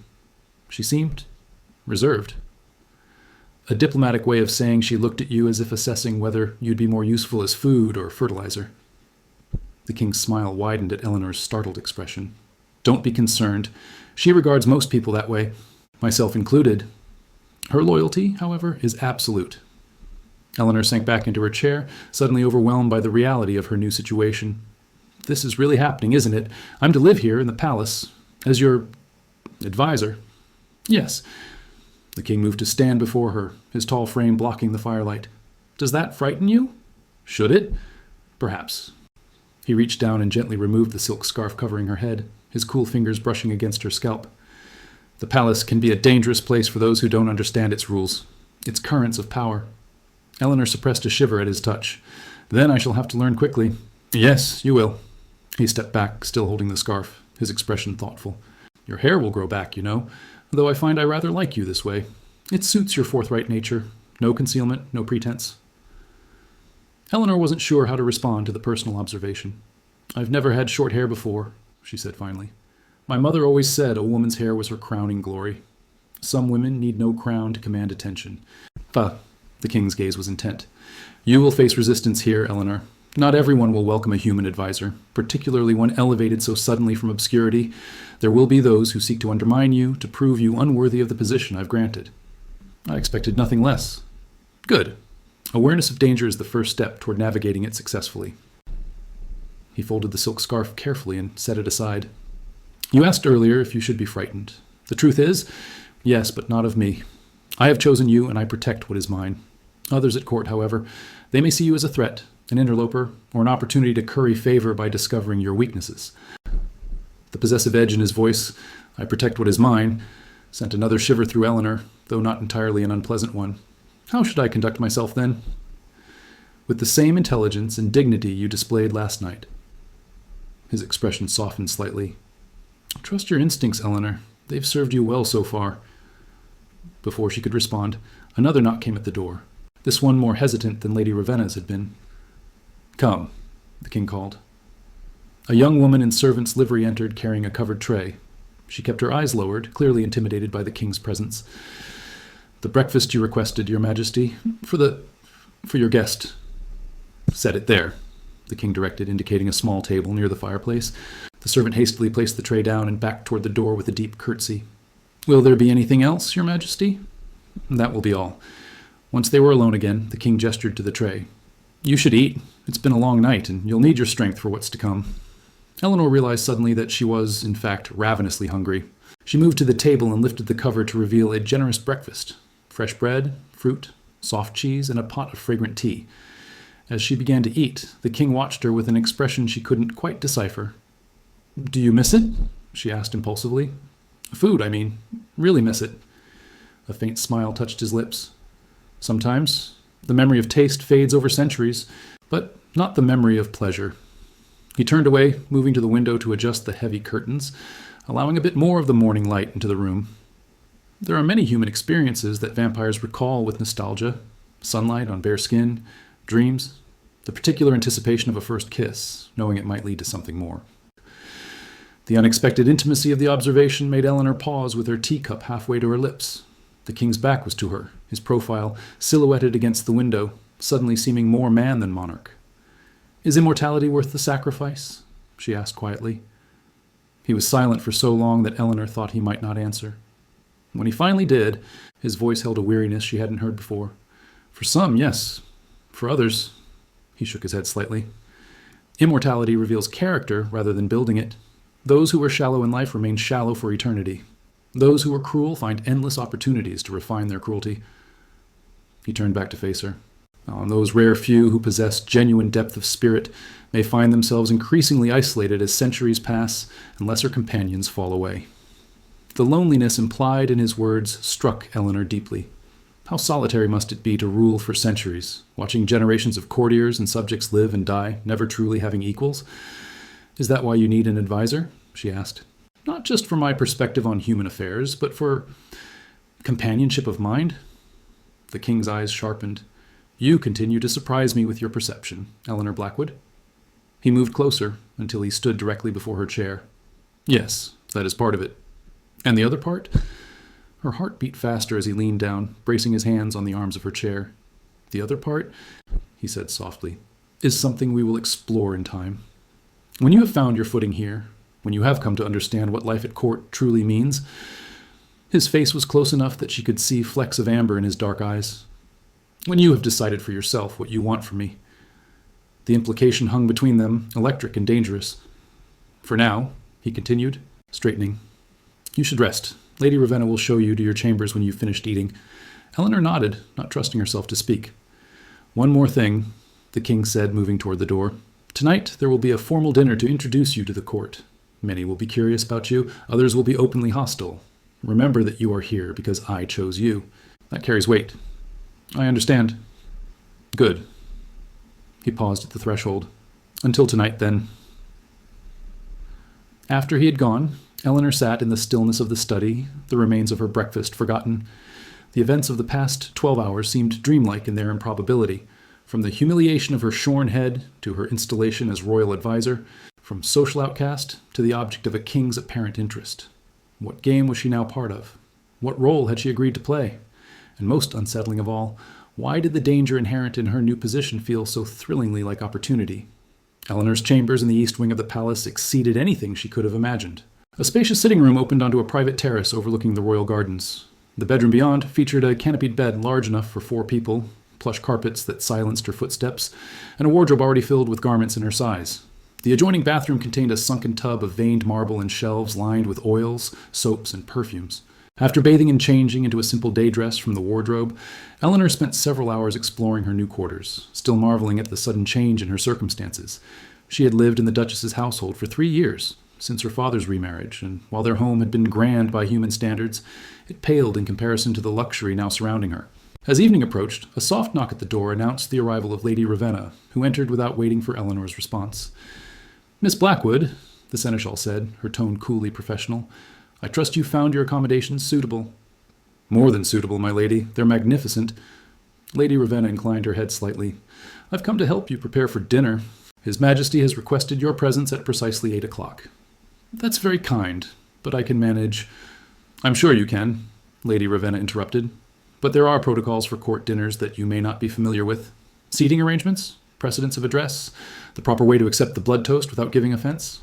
She seemed Reserved. A diplomatic way of saying she looked at you as if assessing whether you'd be more useful as food or fertilizer. The king's smile widened at Eleanor's startled expression. Don't be concerned. She regards most people that way, myself included. Her loyalty, however, is absolute. Eleanor sank back into her chair, suddenly overwhelmed by the reality of her new situation. This is really happening, isn't it? I'm to live here in the palace as your advisor. Yes. The king moved to stand before her, his tall frame blocking the firelight. Does that frighten you? Should it? Perhaps. He reached down and gently removed the silk scarf covering her head, his cool fingers brushing against her scalp. The palace can be a dangerous place for those who don't understand its rules, its currents of power. Eleanor suppressed a shiver at his touch. Then I shall have to learn quickly. Yes, you will. He stepped back, still holding the scarf, his expression thoughtful. Your hair will grow back, you know, though I find I rather like you this way. It suits your forthright nature. No concealment, no pretense. Eleanor wasn't sure how to respond to the personal observation. I've never had short hair before, she said finally. My mother always said a woman's hair was her crowning glory. Some women need no crown to command attention. But the king's gaze was intent. You will face resistance here, Eleanor. Not everyone will welcome a human advisor, particularly one elevated so suddenly from obscurity. There will be those who seek to undermine you, to prove you unworthy of the position I've granted. I expected nothing less. Good. Awareness of danger is the first step toward navigating it successfully. He folded the silk scarf carefully and set it aside. You asked earlier if you should be frightened. The truth is, yes, but not of me. I have chosen you, and I protect what is mine. Others at court, however, they may see you as a threat, an interloper, or an opportunity to curry favor by discovering your weaknesses. The possessive edge in his voice, I protect what is mine, sent another shiver through Eleanor, though not entirely an unpleasant one. How should I conduct myself then? With the same intelligence and dignity you displayed last night. His expression softened slightly. Trust your instincts, Eleanor. They've served you well so far. Before she could respond, another knock came at the door, this one more hesitant than Lady Ravenna's had been. Come, the king called. A young woman in servant's livery entered, carrying a covered tray. She kept her eyes lowered, clearly intimidated by the king's presence. The breakfast you requested, your majesty, for your guest. Set it there, the king directed, indicating a small table near the fireplace. The servant hastily placed the tray down and backed toward the door with a deep curtsy. Will there be anything else, your majesty? That will be all. Once they were alone again, the king gestured to the tray. You should eat. It's been a long night, and you'll need your strength for what's to come. Eleanor realized suddenly that she was, in fact, ravenously hungry. She moved to the table and lifted the cover to reveal a generous breakfast. Fresh bread, fruit, soft cheese, and a pot of fragrant tea. As she began to eat, the king watched her with an expression she couldn't quite decipher. Do you miss it? She asked impulsively. Food, I mean. Really miss it. A faint smile touched his lips. Sometimes the memory of taste fades over centuries, but not the memory of pleasure. He turned away, moving to the window to adjust the heavy curtains, allowing a bit more of the morning light into the room. There are many human experiences that vampires recall with nostalgia. Sunlight on bare skin, dreams, the particular anticipation of a first kiss, knowing it might lead to something more. The unexpected intimacy of the observation made Eleanor pause with her teacup halfway to her lips. The king's back was to her, his profile silhouetted against the window, suddenly seeming more man than monarch. Is immortality worth the sacrifice? She asked quietly. He was silent for so long that Eleanor thought he might not answer. When he finally did, his voice held a weariness she hadn't heard before. For some, yes. For others, he shook his head slightly. Immortality reveals character rather than building it. Those who are shallow in life remain shallow for eternity. Those who are cruel find endless opportunities to refine their cruelty. He turned back to face her. And those rare few who possess genuine depth of spirit may find themselves increasingly isolated as centuries pass and lesser companions fall away. The loneliness implied in his words struck Eleanor deeply. How solitary must it be to rule for centuries, watching generations of courtiers and subjects live and die, never truly having equals? Is that why you need an advisor? She asked. Not just for my perspective on human affairs, but for companionship of mind? The king's eyes sharpened. You continue to surprise me with your perception, Eleanor Blackwood. He moved closer until he stood directly before her chair. Yes, that is part of it. And the other part? Her heart beat faster as he leaned down, bracing his hands on the arms of her chair. "The other part," he said softly, "is something we will explore in time. When you have found your footing here, when you have come to understand what life at court truly means." His face was close enough that she could see flecks of amber in his dark eyes. "When you have decided for yourself what you want from me." The implication hung between them, electric and dangerous. "For now," he continued, straightening, "you should rest. Lady Ravenna will show you to your chambers when you've finished eating." Eleanor nodded, not trusting herself to speak. "One more thing," the king said, moving toward the door. "Tonight there will be a formal dinner to introduce you to the court. Many will be curious about you, others will be openly hostile. Remember that you are here because I chose you. That carries weight." "I understand." "Good." He paused at the threshold. "Until tonight, then." After he had gone, Eleanor sat in the stillness of the study, the remains of her breakfast forgotten. The events of the past 12 hours seemed dreamlike in their improbability, from the humiliation of her shorn head to her installation as royal advisor, from social outcast to the object of a king's apparent interest. What game was she now part of? What role had she agreed to play? And most unsettling of all, why did the danger inherent in her new position feel so thrillingly like opportunity? Eleanor's chambers in the east wing of the palace exceeded anything she could have imagined. A spacious sitting room opened onto a private terrace overlooking the royal gardens. The bedroom beyond featured a canopied bed large enough for 4 people, plush carpets that silenced her footsteps, and a wardrobe already filled with garments in her size. The adjoining bathroom contained a sunken tub of veined marble and shelves lined with oils, soaps, and perfumes. After bathing and changing into a simple day dress from the wardrobe, Eleanor spent several hours exploring her new quarters, still marveling at the sudden change in her circumstances. She had lived in the Duchess's household for 3 years, since her father's remarriage, and while their home had been grand by human standards, it paled in comparison to the luxury now surrounding her. As evening approached, a soft knock at the door announced the arrival of Lady Ravenna, who entered without waiting for Eleanor's response. "Miss Blackwood," the seneschal said, her tone coolly professional, "I trust you found your accommodations suitable." "More than suitable, my lady. They're magnificent." Lady Ravenna inclined her head slightly. "I've come to help you prepare for dinner. His Majesty has requested your presence at precisely 8 o'clock. "That's very kind, but I can manage—" "I'm sure you can," Lady Ravenna interrupted. "But there are protocols for court dinners that you may not be familiar with. Seating arrangements, precedence of address, the proper way to accept the blood toast without giving offense."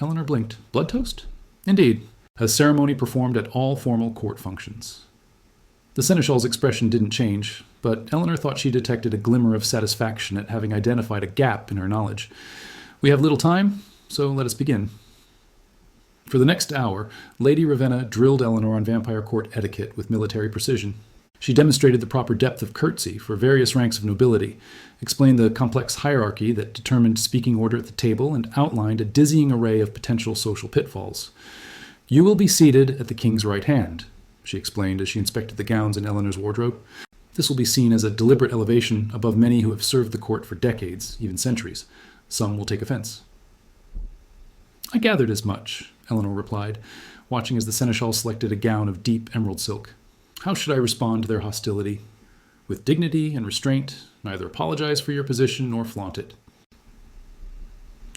Eleanor blinked. "Blood toast?" "Indeed. A ceremony performed at all formal court functions." The seneschal's expression didn't change, but Eleanor thought she detected a glimmer of satisfaction at having identified a gap in her knowledge. "We have little time, so let us begin." For the next hour, Lady Ravenna drilled Eleanor on vampire court etiquette with military precision. She demonstrated the proper depth of curtsy for various ranks of nobility, explained the complex hierarchy that determined speaking order at the table, and outlined a dizzying array of potential social pitfalls. "You will be seated at the king's right hand," she explained as she inspected the gowns in Eleanor's wardrobe. "This will be seen as a deliberate elevation above many who have served the court for decades, even centuries. Some will take offense." "I gathered as much," Eleanor replied, watching as the seneschal selected a gown of deep emerald silk. "How should I respond to their hostility? With dignity and restraint, neither apologize for your position nor flaunt it."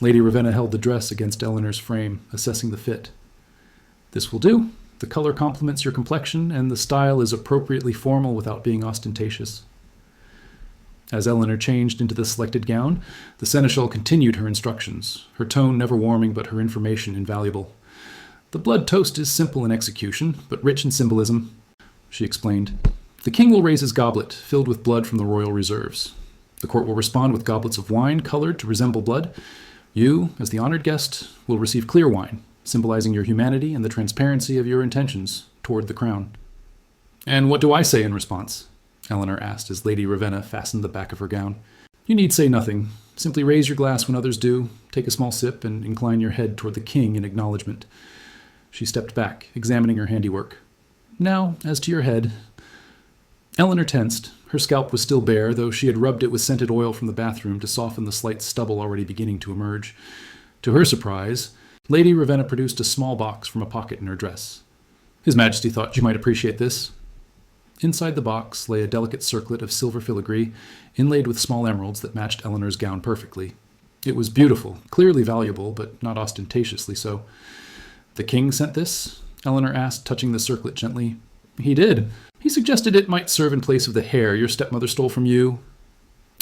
Lady Ravenna held the dress against Eleanor's frame, assessing the fit. "This will do. The color complements your complexion, and the style is appropriately formal without being ostentatious." As Eleanor changed into the selected gown, the seneschal continued her instructions, her tone never warming but her information invaluable. "The blood toast is simple in execution, but rich in symbolism," she explained. "The king will raise his goblet, filled with blood from the royal reserves. The court will respond with goblets of wine colored to resemble blood. You, as the honored guest, will receive clear wine, symbolizing your humanity and the transparency of your intentions toward the crown." "And what do I say in response?" Eleanor asked as Lady Ravenna fastened the back of her gown. "You need say nothing. Simply raise your glass when others do, take a small sip, and incline your head toward the king in acknowledgement." She stepped back, examining her handiwork. "Now, as to your head." Eleanor tensed. Her scalp was still bare, though she had rubbed it with scented oil from the bathroom to soften the slight stubble already beginning to emerge. To her surprise, Lady Ravenna produced a small box from a pocket in her dress. "His Majesty thought you might appreciate this." Inside the box lay a delicate circlet of silver filigree, inlaid with small emeralds that matched Eleanor's gown perfectly. It was beautiful, clearly valuable, but not ostentatiously so. "The king sent this?" Eleanor asked, touching the circlet gently. He did. He suggested it might serve in place of the hair your stepmother stole from you.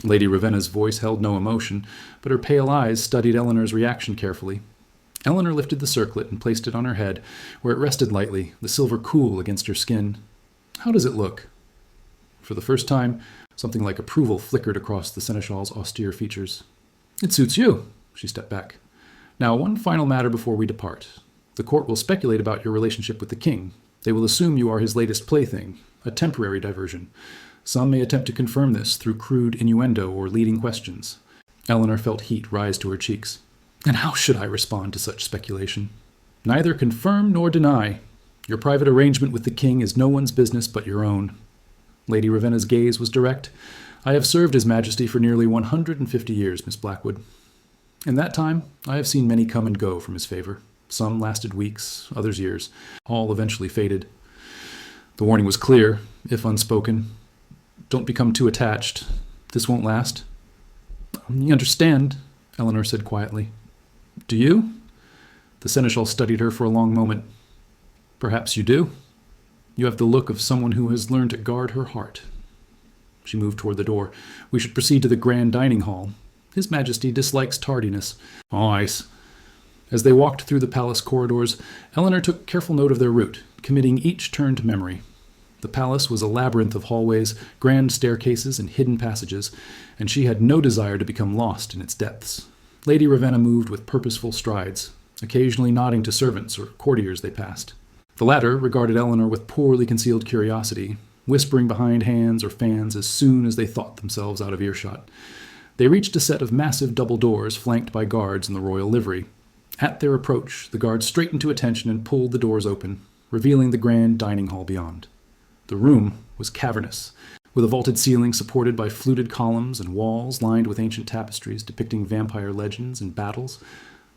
Lady Ravenna's voice held no emotion, but her pale eyes studied Eleanor's reaction carefully. Eleanor lifted the circlet and placed it on her head, where it rested lightly, the silver cool against her skin. How does it look? For the first time, something like approval flickered across the seneschal's austere features. It suits you. She stepped back. Now, one final matter before we depart. The court will speculate about your relationship with the king. They will assume you are his latest plaything, a temporary diversion. Some may attempt to confirm this through crude innuendo or leading questions. Eleanor felt heat rise to her cheeks. And how should I respond to such speculation? Neither confirm nor deny. Your private arrangement with the king is no one's business but your own. Lady Ravenna's gaze was direct. I have served His Majesty for nearly 150 years, Miss Blackwood. In that time, I have seen many come and go from his favor. Some lasted weeks, others years. All eventually faded. The warning was clear, if unspoken. Don't become too attached. This won't last. You understand, Eleanor said quietly. Do you? The seneschal studied her for a long moment. Perhaps you do. You have the look of someone who has learned to guard her heart. She moved toward the door. We should proceed to the grand dining hall. His Majesty dislikes tardiness. Ice. As they walked through the palace corridors, Eleanor took careful note of their route, committing each turn to memory. The palace was a labyrinth of hallways, grand staircases, and hidden passages, and she had no desire to become lost in its depths. Lady Ravenna moved with purposeful strides, occasionally nodding to servants or courtiers they passed. The latter regarded Eleanor with poorly concealed curiosity, whispering behind hands or fans as soon as they thought themselves out of earshot. They reached a set of massive double doors flanked by guards in the royal livery. At their approach, the guards straightened to attention and pulled the doors open, revealing the grand dining hall beyond. The room was cavernous, with a vaulted ceiling supported by fluted columns and walls lined with ancient tapestries depicting vampire legends and battles.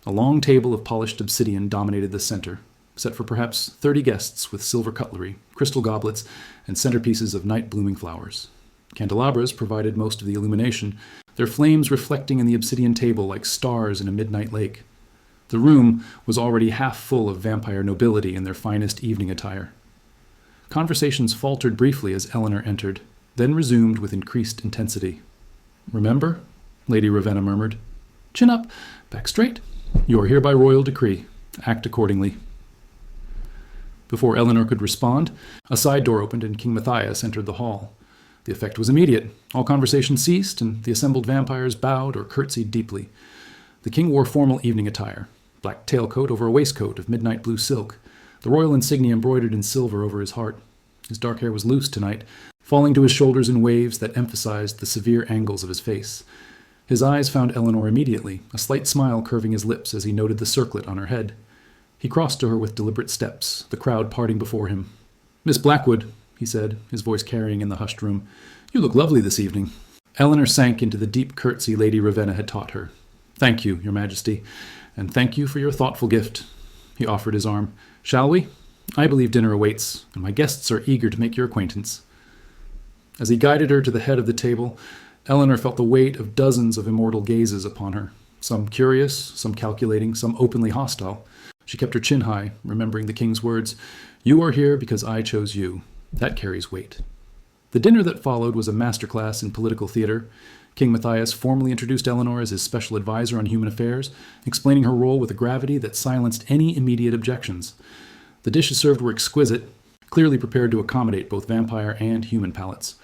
A long table of polished obsidian dominated the center, set for perhaps 30 guests with silver cutlery, crystal goblets, and centerpieces of night-blooming flowers. Candelabras provided most of the illumination, their flames reflecting in the obsidian table like stars in a midnight lake. The room was already half full of vampire nobility in their finest evening attire. Conversations faltered briefly as Eleanor entered, then resumed with increased intensity. Remember? Lady Ravenna murmured. Chin up, back straight. You are here by royal decree. Act accordingly. Before Eleanor could respond, a side door opened and King Matthias entered the hall. The effect was immediate. All conversation ceased, and the assembled vampires bowed or curtsied deeply. The king wore formal evening attire, black tailcoat over a waistcoat of midnight blue silk, the royal insignia embroidered in silver over his heart. His dark hair was loose tonight, falling to his shoulders in waves that emphasized the severe angles of his face. His eyes found Eleanor immediately, a slight smile curving his lips as he noted the circlet on her head. He crossed to her with deliberate steps, the crowd parting before him. Miss Blackwood, he said, his voice carrying in the hushed room, you look lovely this evening. Eleanor sank into the deep curtsy Lady Ravenna had taught her. Thank you, Your Majesty, and thank you for your thoughtful gift. He offered his arm. Shall we? I believe dinner awaits, and my guests are eager to make your acquaintance. As he guided her to the head of the table, Eleanor felt the weight of dozens of immortal gazes upon her, some curious, some calculating, some openly hostile. She kept her chin high, remembering the king's words, You are here because I chose you. That carries weight. The dinner that followed was a masterclass in political theater. King Matthias formally introduced Eleanor as his special advisor on human affairs, explaining her role with a gravity that silenced any immediate objections. The dishes served were exquisite, clearly prepared to accommodate both vampire and human palates.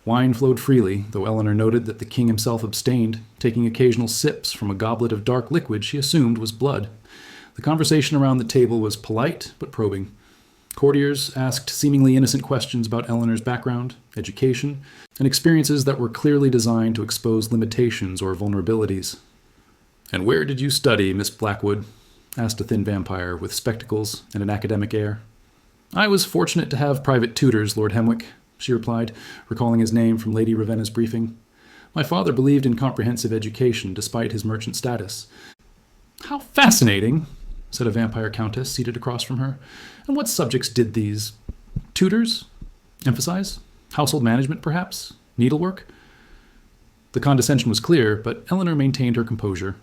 Wine flowed freely, though Eleanor noted that the king himself abstained, taking occasional sips from a goblet of dark liquid she assumed was blood. The conversation around the table was polite but probing. Courtiers asked seemingly innocent questions about Eleanor's background, education, and experiences that were clearly designed to expose limitations or vulnerabilities. And where did you study, Miss Blackwood? Asked a thin vampire with spectacles and an academic air. I was fortunate to have private tutors, Lord Hemwick, she replied, recalling his name from Lady Ravenna's briefing. My father believed in comprehensive education despite his merchant status. How fascinating, said a vampire countess seated across from her. And what subjects did these tutors emphasize? Household management, perhaps? Needlework? The condescension was clear, but Eleanor maintained her composure.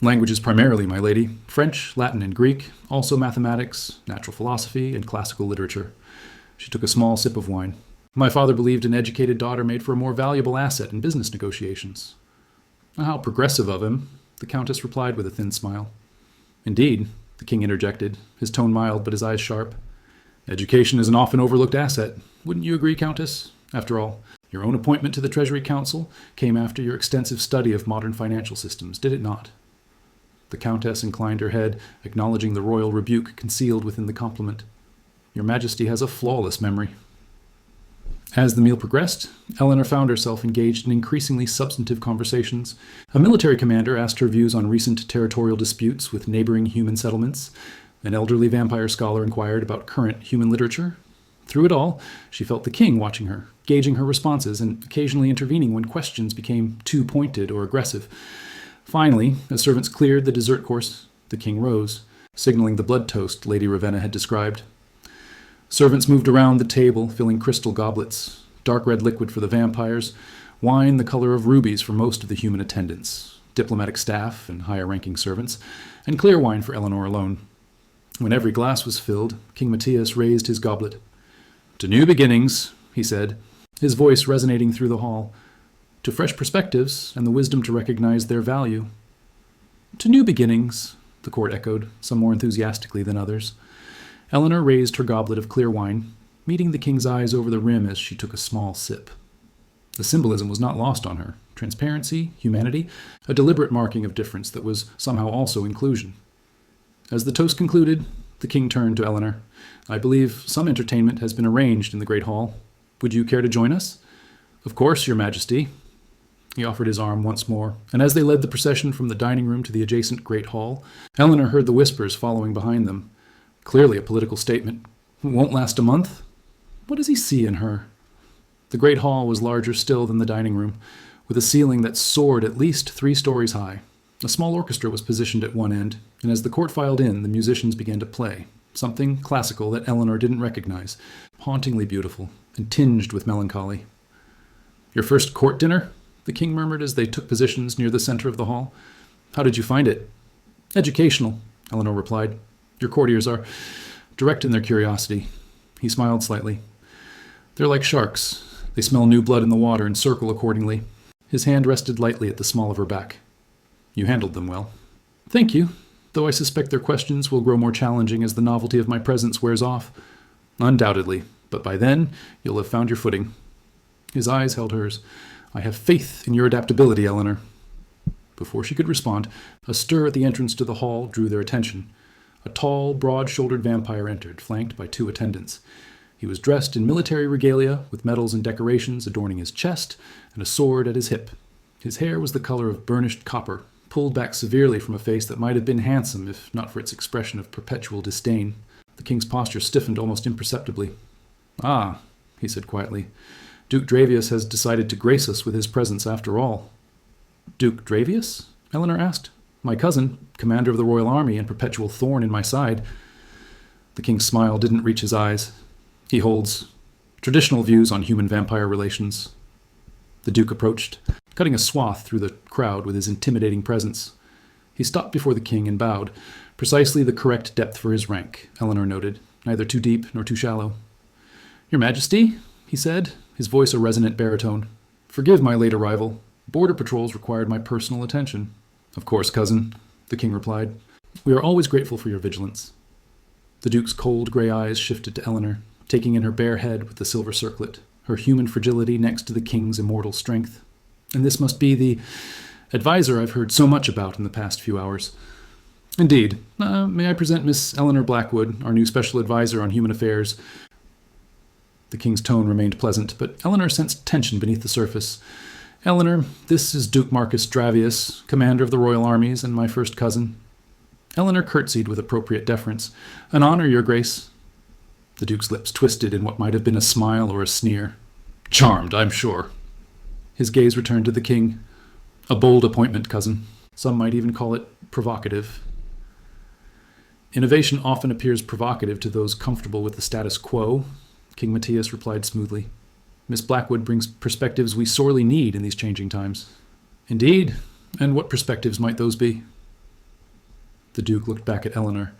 Languages primarily, my lady. French, Latin, and Greek, also mathematics, natural philosophy, and classical literature. She took a small sip of wine. My father believed an educated daughter made for a more valuable asset in business negotiations. How progressive of him, the Countess replied with a thin smile. Indeed, the king interjected, his tone mild but his eyes sharp. Education is an often overlooked asset. Wouldn't you agree, Countess? After all, your own appointment to the Treasury Council came after your extensive study of modern financial systems, did it not? The Countess inclined her head, acknowledging the royal rebuke concealed within the compliment. Your Majesty has a flawless memory. As the meal progressed, Eleanor found herself engaged in increasingly substantive conversations. A military commander asked her views on recent territorial disputes with neighboring human settlements. An elderly vampire scholar inquired about current human literature. Through it all, she felt the king watching her, gauging her responses, and occasionally intervening when questions became too pointed or aggressive. Finally, as servants cleared the dessert course, the king rose, signaling the blood toast Lady Ravenna had described. Servants moved around the table, filling crystal goblets, dark red liquid for the vampires, wine the color of rubies for most of the human attendants, diplomatic staff and higher-ranking servants, and clear wine for Eleanor alone. When every glass was filled, King Matthias raised his goblet. "To new beginnings," he said, his voice resonating through the hall. "To fresh perspectives and the wisdom to recognize their value." "To new beginnings," the court echoed, some more enthusiastically than others. Eleanor raised her goblet of clear wine, meeting the king's eyes over the rim as she took a small sip. The symbolism was not lost on her. Transparency, humanity, a deliberate marking of difference that was somehow also inclusion. As the toast concluded, the king turned to Eleanor. "I believe some entertainment has been arranged in the great hall. Would you care to join us?" "Of course, your Majesty." He offered his arm once more, and as they led the procession from the dining room to the adjacent great hall, Eleanor heard the whispers following behind them. Clearly a political statement. "Won't last a month?" What does he see in her? The great hall was larger still than the dining room, with a ceiling that soared at least 3 stories high. A small orchestra was positioned at one end, and as the court filed in, the musicians began to play, something classical that Eleanor didn't recognize, hauntingly beautiful and tinged with melancholy. "Your first court dinner?" the king murmured as they took positions near the center of the hall. "How did you find it?" "Educational," Eleanor replied. "Your courtiers are direct in their curiosity." He smiled slightly. "They're like sharks. They smell new blood in the water and circle accordingly." His hand rested lightly at the small of her back. "You handled them well." "Thank you, though I suspect their questions will grow more challenging as the novelty of my presence wears off." "Undoubtedly, but by then you'll have found your footing." His eyes held hers. "I have faith in your adaptability, Eleanor." Before she could respond, a stir at the entrance to the hall drew their attention. A tall, broad-shouldered vampire entered, flanked by 2 attendants. He was dressed in military regalia, with medals and decorations adorning his chest and a sword at his hip. His hair was the color of burnished copper, pulled back severely from a face that might have been handsome if not for its expression of perpetual disdain. The king's posture stiffened almost imperceptibly. "Ah," he said quietly, "Duke Dravius has decided to grace us with his presence after all." "Duke Dravius?" Eleanor asked. "My cousin, commander of the royal army and perpetual thorn in my side." The king's smile didn't reach his eyes. "He holds traditional views on human-vampire relations." The duke approached, cutting a swath through the crowd with his intimidating presence. He stopped before the king and bowed, precisely the correct depth for his rank, Eleanor noted, neither too deep nor too shallow. "Your Majesty," he said, his voice a resonant baritone. "Forgive my late arrival. Border patrols required my personal attention." "Of course, cousin," the king replied. "We are always grateful for your vigilance." The duke's cold gray eyes shifted to Eleanor, taking in her bare head with the silver circlet, her human fragility next to the king's immortal strength. "And this must be the advisor I've heard so much about in the past few hours." "Indeed. May I present Miss Eleanor Blackwood, our new special advisor on human affairs?" The king's tone remained pleasant, but Eleanor sensed tension beneath the surface. "Eleanor, this is Duke Marcus Dravius, commander of the royal armies and my first cousin." Eleanor curtsied with appropriate deference. "An honor, your grace." The duke's lips twisted in what might have been a smile or a sneer. "Charmed, I'm sure." His gaze returned to the king. "A bold appointment, cousin. Some might even call it provocative." "Innovation often appears provocative to those comfortable with the status quo," King Matthias replied smoothly. "Miss Blackwood brings perspectives we sorely need in these changing times." "Indeed? And what perspectives might those be?" The duke looked back at Eleanor.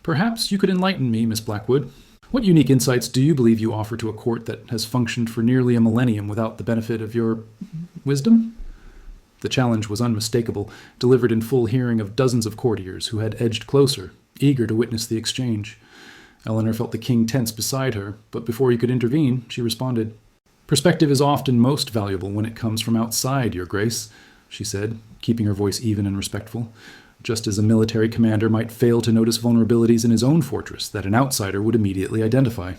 "Perhaps you could enlighten me, Miss Blackwood. What unique insights do you believe you offer to a court that has functioned for nearly a millennium without the benefit of your wisdom? The challenge was unmistakable, delivered in full hearing of dozens of courtiers who had edged closer, eager to witness the exchange. Eleanor felt the king tense beside her, but before he could intervene, she responded. "Perspective is often most valuable when it comes from outside, Your Grace," she said, keeping her voice even and respectful, just as a military commander might fail to notice vulnerabilities in his own fortress that an outsider would immediately identify.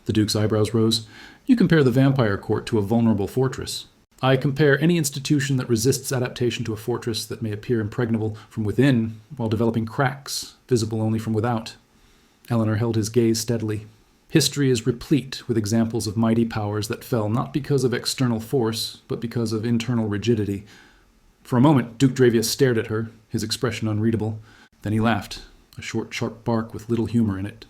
The Duke's eyebrows rose. "You compare the vampire court to a vulnerable fortress. I compare any institution that resists adaptation to a fortress that may appear impregnable from within while developing cracks, visible only from without." Eleanor held his gaze steadily. History is replete with examples of mighty powers that fell not because of external force, but because of internal rigidity. For a moment, Duke Dravius stared at her, his expression unreadable. Then he laughed, a short, sharp bark with little humor in it.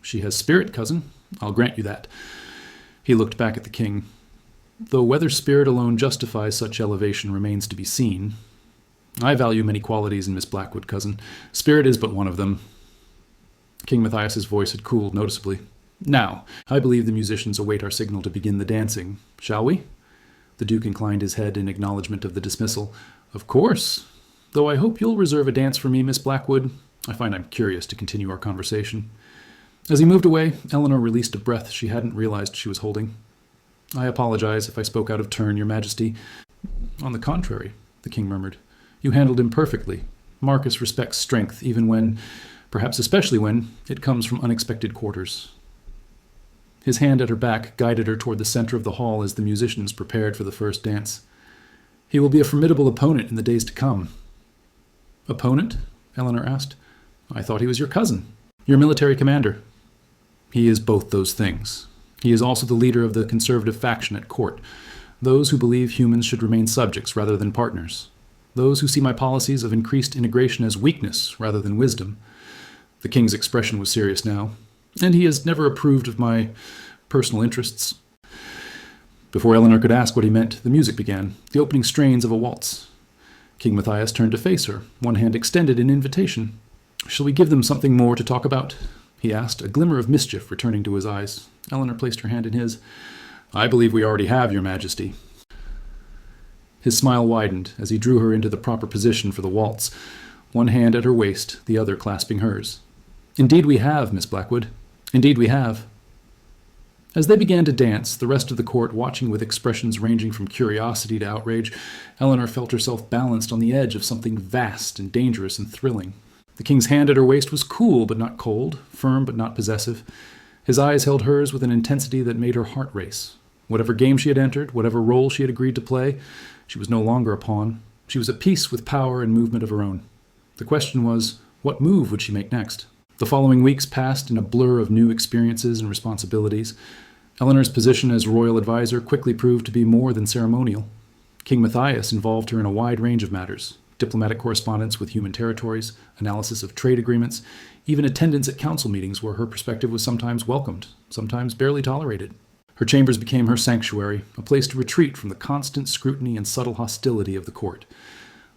"She has spirit, cousin. I'll grant you that." He looked back at the king. "Though whether spirit alone justifies such elevation remains to be seen. I value many qualities in Miss Blackwood, cousin. Spirit is but one of them." King Matthias's voice had cooled noticeably. "Now, I believe the musicians await our signal to begin the dancing. Shall we?" The Duke inclined his head in acknowledgement of the dismissal. "Of course. Though I hope you'll reserve a dance for me, Miss Blackwood. I find I'm curious to continue our conversation." As he moved away, Eleanor released a breath she hadn't realized she was holding. "I apologize if I spoke out of turn, Your Majesty." "On the contrary," the king murmured. "You handled him perfectly. Marcus respects strength, even when, perhaps especially when, it comes from unexpected quarters." His hand at her back guided her toward the center of the hall as the musicians prepared for the first dance. "He will be a formidable opponent in the days to come." "Opponent?" Eleanor asked. "I thought he was your cousin, your military commander." "He is both those things. He is also the leader of the conservative faction at court, those who believe humans should remain subjects rather than partners, those who see my policies of increased integration as weakness rather than wisdom." The king's expression was serious now. "And he has never approved of my personal interests." Before Eleanor could ask what he meant, the music began, the opening strains of a waltz. King Matthias turned to face her, one hand extended in invitation. "Shall we give them something more to talk about?" he asked, a glimmer of mischief returning to his eyes. Eleanor placed her hand in his. "I believe we already have, Your Majesty." His smile widened as he drew her into the proper position for the waltz, one hand at her waist, the other clasping hers. "Indeed we have, Miss Blackwood. Indeed we have." As they began to dance, the rest of the court watching with expressions ranging from curiosity to outrage, Eleanor felt herself balanced on the edge of something vast and dangerous and thrilling. The king's hand at her waist was cool but not cold, firm but not possessive. His eyes held hers with an intensity that made her heart race. Whatever game she had entered, whatever role she had agreed to play, she was no longer a pawn. She was at peace with power and movement of her own. The question was, what move would she make next? The following weeks passed in a blur of new experiences and responsibilities. Eleanor's position as royal advisor quickly proved to be more than ceremonial. King Matthias involved her in a wide range of matters: diplomatic correspondence with human territories, analysis of trade agreements, even attendance at council meetings where her perspective was sometimes welcomed, sometimes barely tolerated. Her chambers became her sanctuary, a place to retreat from the constant scrutiny and subtle hostility of the court.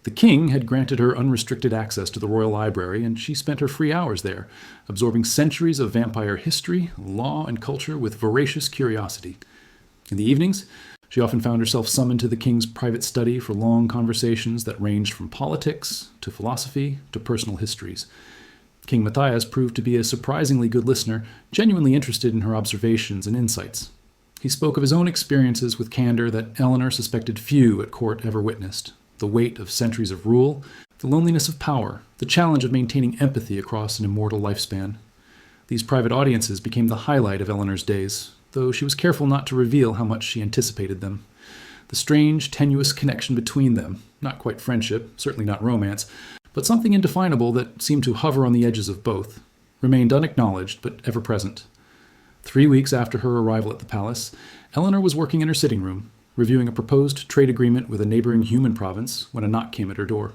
The king had granted her unrestricted access to the royal library, and she spent her free hours there, absorbing centuries of vampire history, law, and culture with voracious curiosity. In the evenings, she often found herself summoned to the king's private study for long conversations that ranged from politics to philosophy to personal histories. King Matthias proved to be a surprisingly good listener, genuinely interested in her observations and insights. He spoke of his own experiences with candor that Eleanor suspected few at court ever witnessed: the weight of centuries of rule, the loneliness of power, the challenge of maintaining empathy across an immortal lifespan. These private audiences became the highlight of Eleanor's days, though she was careful not to reveal how much she anticipated them. The strange, tenuous connection between them, not quite friendship, certainly not romance, but something indefinable that seemed to hover on the edges of both, remained unacknowledged but ever present. 3 weeks after her arrival at the palace, Eleanor was working in her sitting room, reviewing a proposed trade agreement with a neighboring human province, when a knock came at her door.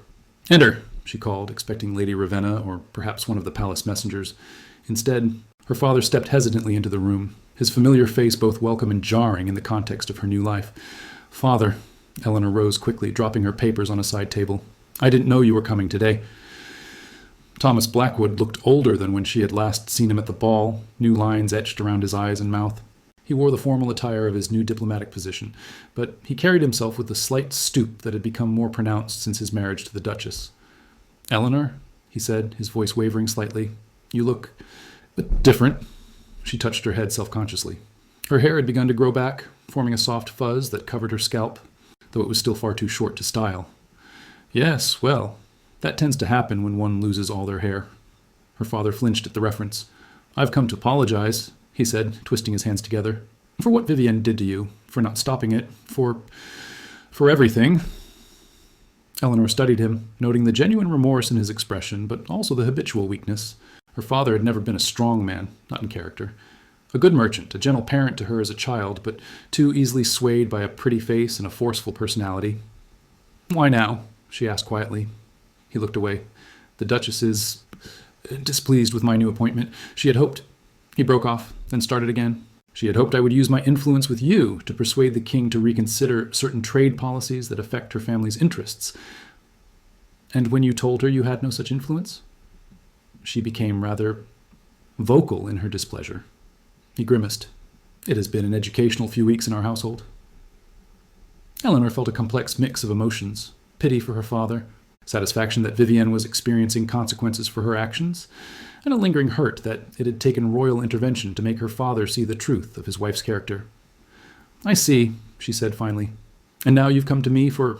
"Enter," she called, expecting Lady Ravenna or perhaps one of the palace messengers. Instead, her father stepped hesitantly into the room, his familiar face both welcome and jarring in the context of her new life. "Father," Eleanor rose quickly, dropping her papers on a side table. "I didn't know you were coming today." Thomas Blackwood looked older than when she had last seen him at the ball, new lines etched around his eyes and mouth. He wore the formal attire of his new diplomatic position, but he carried himself with the slight stoop that had become more pronounced since his marriage to the Duchess. "Eleanor," he said, his voice wavering slightly, "you look different." She touched her head self-consciously. Her hair had begun to grow back, forming a soft fuzz that covered her scalp, though it was still far too short to style. "Yes, well, that tends to happen when one loses all their hair." Her father flinched at the reference. "I've come to apologize," he said, twisting his hands together, "for what Vivienne did to you, for not stopping it, for everything." Eleanor studied him, noting the genuine remorse in his expression, but also the habitual weakness. Her father had never been a strong man, not in character. A good merchant, a gentle parent to her as a child, but too easily swayed by a pretty face and a forceful personality. "Why now?" she asked quietly. He looked away. "The Duchess is displeased with my new appointment. She had hoped—" He broke off, then started again. "She had hoped I would use my influence with you to persuade the king to reconsider certain trade policies that affect her family's interests. And when you told her you had no such influence?" She became rather vocal in her displeasure. He grimaced. "It has been an educational few weeks in our household." Eleanor felt a complex mix of emotions: pity for her father, satisfaction that Vivienne was experiencing consequences for her actions, and a lingering hurt that it had taken royal intervention to make her father see the truth of his wife's character. "I see," she said finally. "And now you've come to me for—"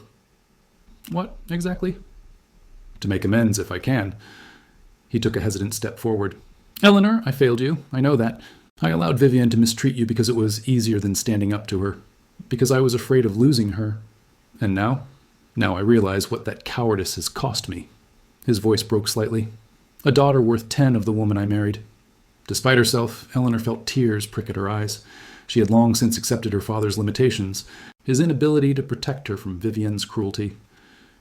"What, exactly?" "To make amends, if I can." He took a hesitant step forward. "Eleanor, I failed you. I know that. I allowed Vivienne to mistreat you because it was easier than standing up to her, because I was afraid of losing her. And now? Now I realize what that cowardice has cost me." His voice broke slightly. "A daughter worth 10 of the woman I married." Despite herself, Eleanor felt tears prick at her eyes. She had long since accepted her father's limitations, his inability to protect her from Vivienne's cruelty.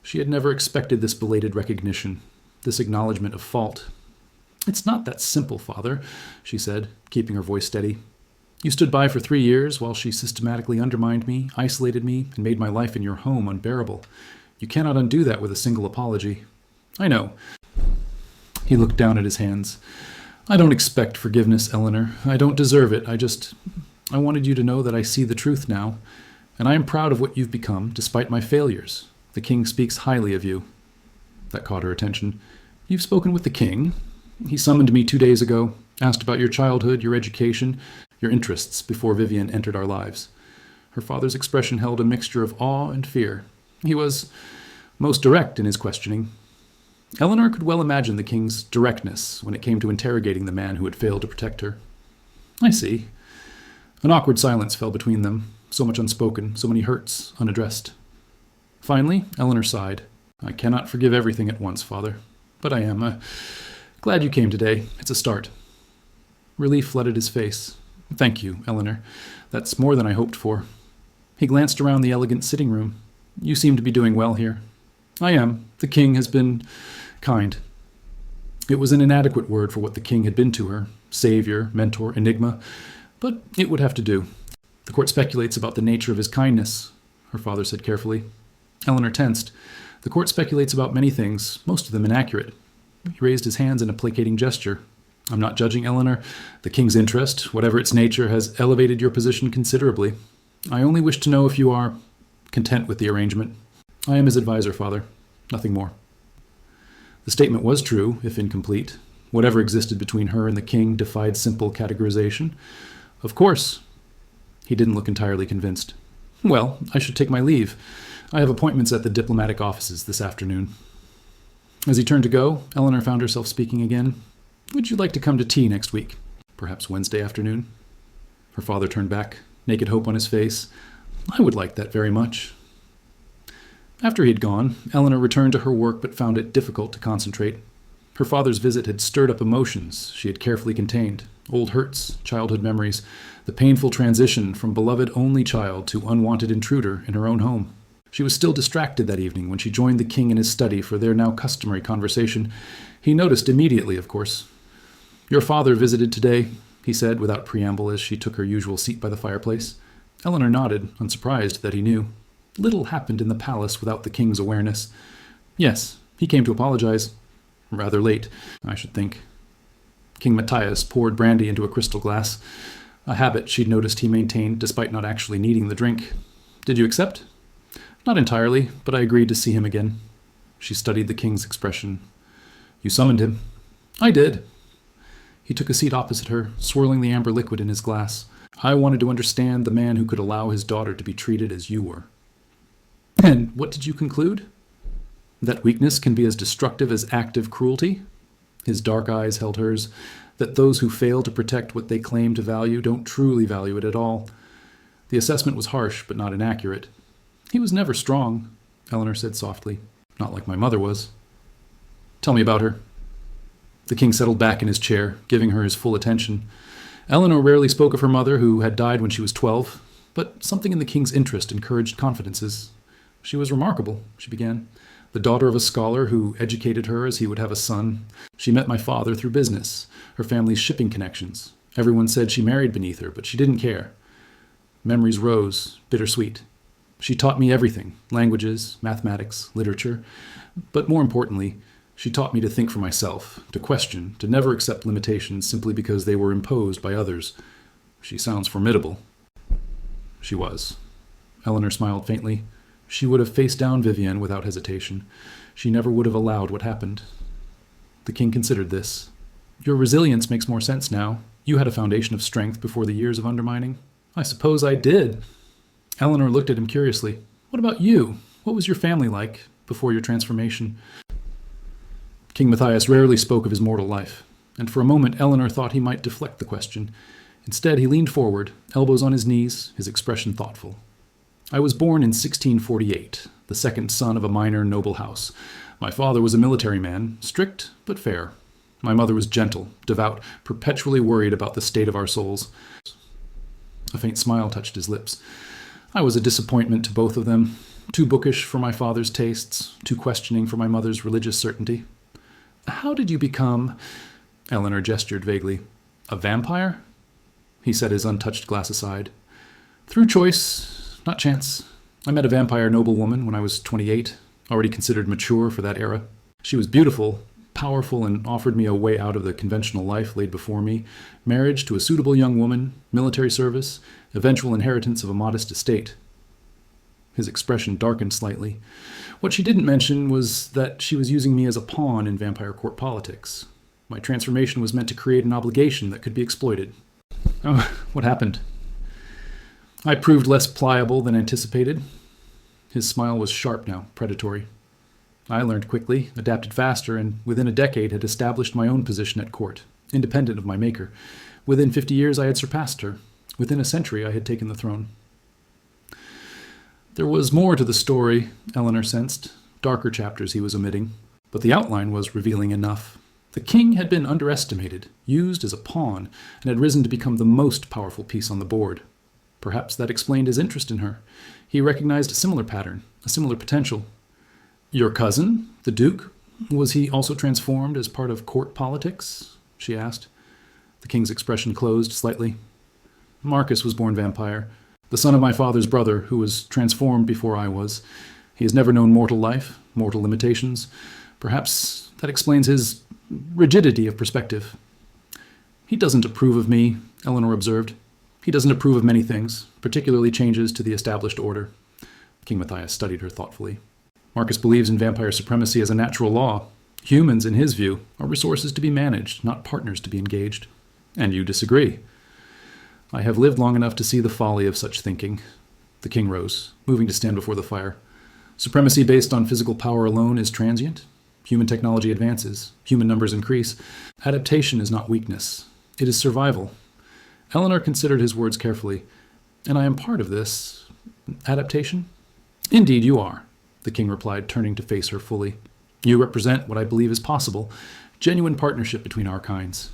She had never expected this belated recognition, this acknowledgement of fault. "It's not that simple, father," she said, keeping her voice steady. "You stood by for 3 years while she systematically undermined me, isolated me, and made my life in your home unbearable. You cannot undo that with a single apology." "I know." He looked down at his hands. "I don't expect forgiveness, Eleanor. I don't deserve it. I wanted you to know that I see the truth now, and I am proud of what you've become, despite my failures. The king speaks highly of you." That caught her attention. "You've spoken with the king? He summoned me 2 days ago, asked about your childhood, your education, your interests before Vivienne entered our lives." Her father's expression held a mixture of awe and fear. He was most direct in his questioning. Eleanor could well imagine the king's directness when it came to interrogating the man who had failed to protect her. "I see." An awkward silence fell between them, so much unspoken, so many hurts unaddressed. Finally, Eleanor sighed. "I cannot forgive everything at once, father, but I am glad you came today. It's a start." Relief flooded his face. "Thank you, Eleanor. That's more than I hoped for." He glanced around the elegant sitting room. "You seem to be doing well here." "I am. The king has been kind." It was an inadequate word for what the king had been to her: savior, mentor, enigma, but it would have to do. "The court speculates about the nature of his kindness," her father said carefully. Eleanor tensed. "The court speculates about many things, most of them inaccurate." He raised his hands in a placating gesture. "I'm not judging, Eleanor. The king's interest, whatever its nature, has elevated your position considerably. I only wish to know if you are content with the arrangement. I am his advisor, father. Nothing more." The statement was true, if incomplete. Whatever existed between her and the king defied simple categorization. "Of course." He didn't look entirely convinced. "Well, I should take my leave. I have appointments at the diplomatic offices this afternoon." As he turned to go, Eleanor found herself speaking again. "Would you like to come to tea next week? Perhaps Wednesday afternoon?" Her father turned back, naked hope on his face. "I would like that very much." After he had gone, Eleanor returned to her work but found it difficult to concentrate. Her father's visit had stirred up emotions she had carefully contained: old hurts, childhood memories, the painful transition from beloved only child to unwanted intruder in her own home. She was still distracted that evening when she joined the king in his study for their now customary conversation. He noticed immediately, of course. "Your father visited today," he said without preamble as she took her usual seat by the fireplace. Eleanor nodded, unsurprised that he knew. Little happened in the palace without the king's awareness. "Yes, he came to apologize." Rather late, I should think. King Matthias poured brandy into a crystal glass, a habit she'd noticed he maintained despite not actually needing the drink. Did you accept? Not entirely, but I agreed to see him again. She studied the king's expression. You summoned him. I did. He took a seat opposite her, swirling the amber liquid in his glass. I wanted to understand the man who could allow his daughter to be treated as you were. And what did you conclude? That weakness can be as destructive as active cruelty? His dark eyes held hers. That those who fail to protect what they claim to value don't truly value it at all. The assessment was harsh, but not inaccurate. He was never strong, Eleanor said softly. Not like my mother was. Tell me about her. The king settled back in his chair, giving her his full attention. Eleanor rarely spoke of her mother, who had died when she was 12, but something in the king's interest encouraged confidences. She was remarkable, she began. The daughter of a scholar who educated her as he would have a son. She met my father through business, her family's shipping connections. Everyone said she married beneath her, but she didn't care. Memories rose, bittersweet. She taught me everything, languages, mathematics, literature. But more importantly, she taught me to think for myself, to question, to never accept limitations simply because they were imposed by others. She sounds formidable. She was. Eleanor smiled faintly. She would have faced down Vivienne without hesitation. She never would have allowed what happened. The king considered this. Your resilience makes more sense now. You had a foundation of strength before the years of undermining. I suppose I did. Eleanor looked at him curiously. What about you? What was your family like before your transformation? King Matthias rarely spoke of his mortal life, and for a moment Eleanor thought he might deflect the question. Instead, he leaned forward, elbows on his knees, his expression thoughtful. I was born in 1648, the second son of a minor noble house. My father was a military man, strict but fair. My mother was gentle, devout, perpetually worried about the state of our souls. A faint smile touched his lips. I was a disappointment to both of them, too bookish for my father's tastes, too questioning for my mother's religious certainty. How did you become, Eleanor gestured vaguely, a vampire? He set his untouched glass aside. Through choice, not chance. I met a vampire noblewoman when I was 28, already considered mature for that era. She was beautiful, powerful, and offered me a way out of the conventional life laid before me, marriage to a suitable young woman, military service, eventual inheritance of a modest estate. His expression darkened slightly. What she didn't mention was that she was using me as a pawn in vampire court politics. My transformation was meant to create an obligation that could be exploited. Oh, what happened? I proved less pliable than anticipated. His smile was sharp now, predatory. I learned quickly, adapted faster, and within a decade had established my own position at court, independent of my maker. Within 50 years I had surpassed her. Within a century I had taken the throne. There was more to the story, Eleanor sensed, darker chapters he was omitting, but the outline was revealing enough. The king had been underestimated, used as a pawn, and had risen to become the most powerful piece on the board. Perhaps that explained his interest in her. He recognized a similar pattern, a similar potential. Your cousin, the Duke, was he also transformed as part of court politics? She asked. The king's expression closed slightly. Marcus was born vampire, the son of my father's brother, who was transformed before I was. He has never known mortal life, mortal limitations. Perhaps that explains his rigidity of perspective. He doesn't approve of me, Eleanor observed. He doesn't approve of many things, particularly changes to the established order. King Matthias studied her thoughtfully. Marcus believes in vampire supremacy as a natural law. Humans, in his view, are resources to be managed, not partners to be engaged. And you disagree. I have lived long enough to see the folly of such thinking. The king rose, moving to stand before the fire. Supremacy based on physical power alone is transient. Human technology advances. Human numbers increase. Adaptation is not weakness. It is survival. Eleanor considered his words carefully. And I am part of this adaptation? Indeed you are, the king replied, turning to face her fully. You represent what I believe is possible, genuine partnership between our kinds.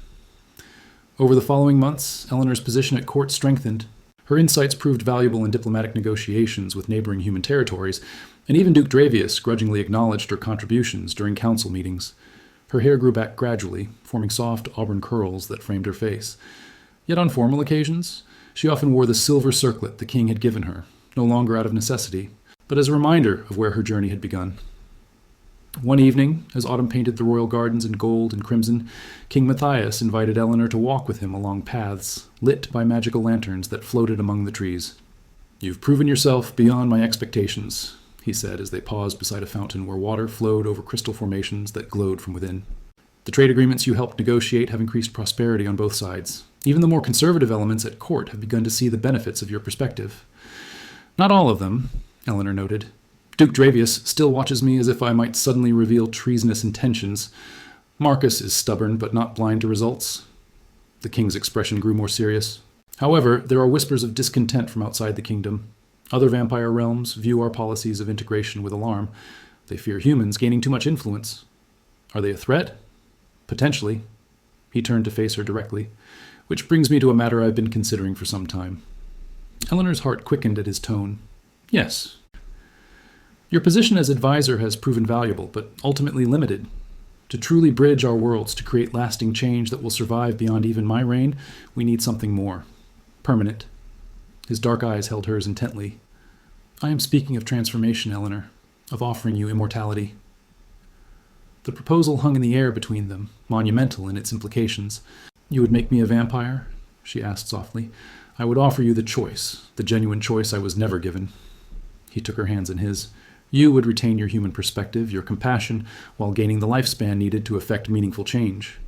Over the following months, Eleanor's position at court strengthened. Her insights proved valuable in diplomatic negotiations with neighboring human territories, and even Duke Dravius grudgingly acknowledged her contributions during council meetings. Her hair grew back gradually, forming soft auburn curls that framed her face. Yet on formal occasions, she often wore the silver circlet the king had given her, no longer out of necessity, but as a reminder of where her journey had begun. One evening, as autumn painted the royal gardens in gold and crimson, King Matthias invited Eleanor to walk with him along paths lit by magical lanterns that floated among the trees. "You've proven yourself beyond my expectations," he said as they paused beside a fountain where water flowed over crystal formations that glowed from within. "The trade agreements you helped negotiate have increased prosperity on both sides. Even the more conservative elements at court have begun to see the benefits of your perspective." "Not all of them," Eleanor noted. "Duke Dravius still watches me as if I might suddenly reveal treasonous intentions. Marcus is stubborn but not blind to results." The king's expression grew more serious. "However, there are whispers of discontent from outside the kingdom. Other vampire realms view our policies of integration with alarm. They fear humans gaining too much influence. Are they a threat? Potentially." He turned to face her directly. "Which brings me to a matter I've been considering for some time." Eleanor's heart quickened at his tone. "Yes. Your position as advisor has proven valuable, but ultimately limited. To truly bridge our worlds, to create lasting change that will survive beyond even my reign, we need something more. Permanent." His dark eyes held hers intently. "I am speaking of transformation, Eleanor, of offering you immortality." The proposal hung in the air between them, monumental in its implications. "You would make me a vampire?" she asked softly. "I would offer you the choice, the genuine choice I was never given." He took her hands in his. "You would retain your human perspective, your compassion, while gaining the lifespan needed to effect meaningful change."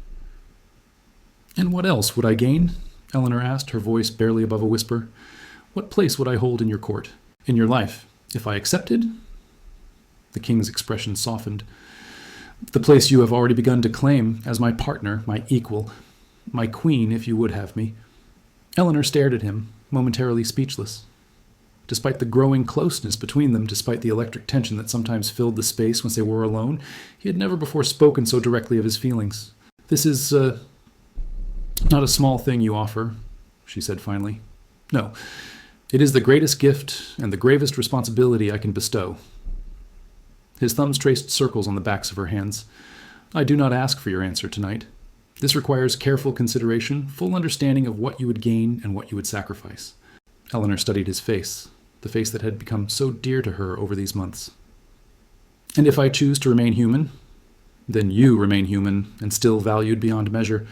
"And what else would I gain?" Eleanor asked, her voice barely above a whisper. "What place would I hold in your court, in your life, if I accepted?" The king's expression softened. "The place you have already begun to claim as my partner, my equal, my queen, if you would have me." Eleanor stared at him, momentarily speechless. Despite the growing closeness between them, despite the electric tension that sometimes filled the space once they were alone, he had never before spoken so directly of his feelings. "This is, not a small thing you offer," she said finally. "No, it is the greatest gift and the gravest responsibility I can bestow." His thumbs traced circles on the backs of her hands. "I do not ask for your answer tonight. This requires careful consideration, full understanding of what you would gain and what you would sacrifice." Eleanor studied his face, the face that had become so dear to her over these months. "And if I choose to remain human?" "Then you remain human and still valued beyond measure."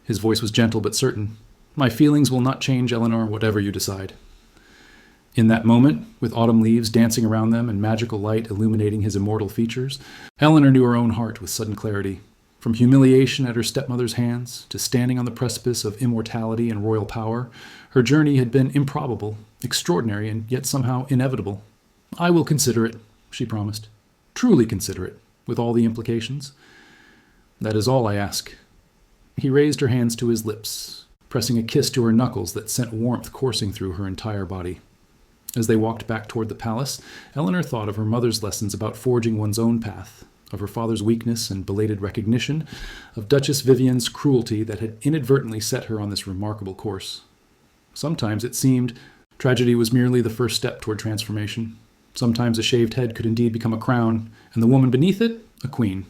His voice was gentle but certain. "My feelings will not change, Eleanor, whatever you decide." In that moment, with autumn leaves dancing around them and magical light illuminating his immortal features, Eleanor knew her own heart with sudden clarity. From humiliation at her stepmother's hands to standing on the precipice of immortality and royal power, her journey had been improbable, extraordinary, and yet somehow inevitable. "I will consider it," she promised. "Truly consider it, with all the implications. That is all I ask." He raised her hands to his lips, pressing a kiss to her knuckles that sent warmth coursing through her entire body. As they walked back toward the palace, Eleanor thought of her mother's lessons about forging one's own path, of her father's weakness and belated recognition, of Duchess Vivian's cruelty that had inadvertently set her on this remarkable course. Sometimes it seemed tragedy was merely the first step toward transformation. Sometimes a shaved head could indeed become a crown, and the woman beneath it, a queen.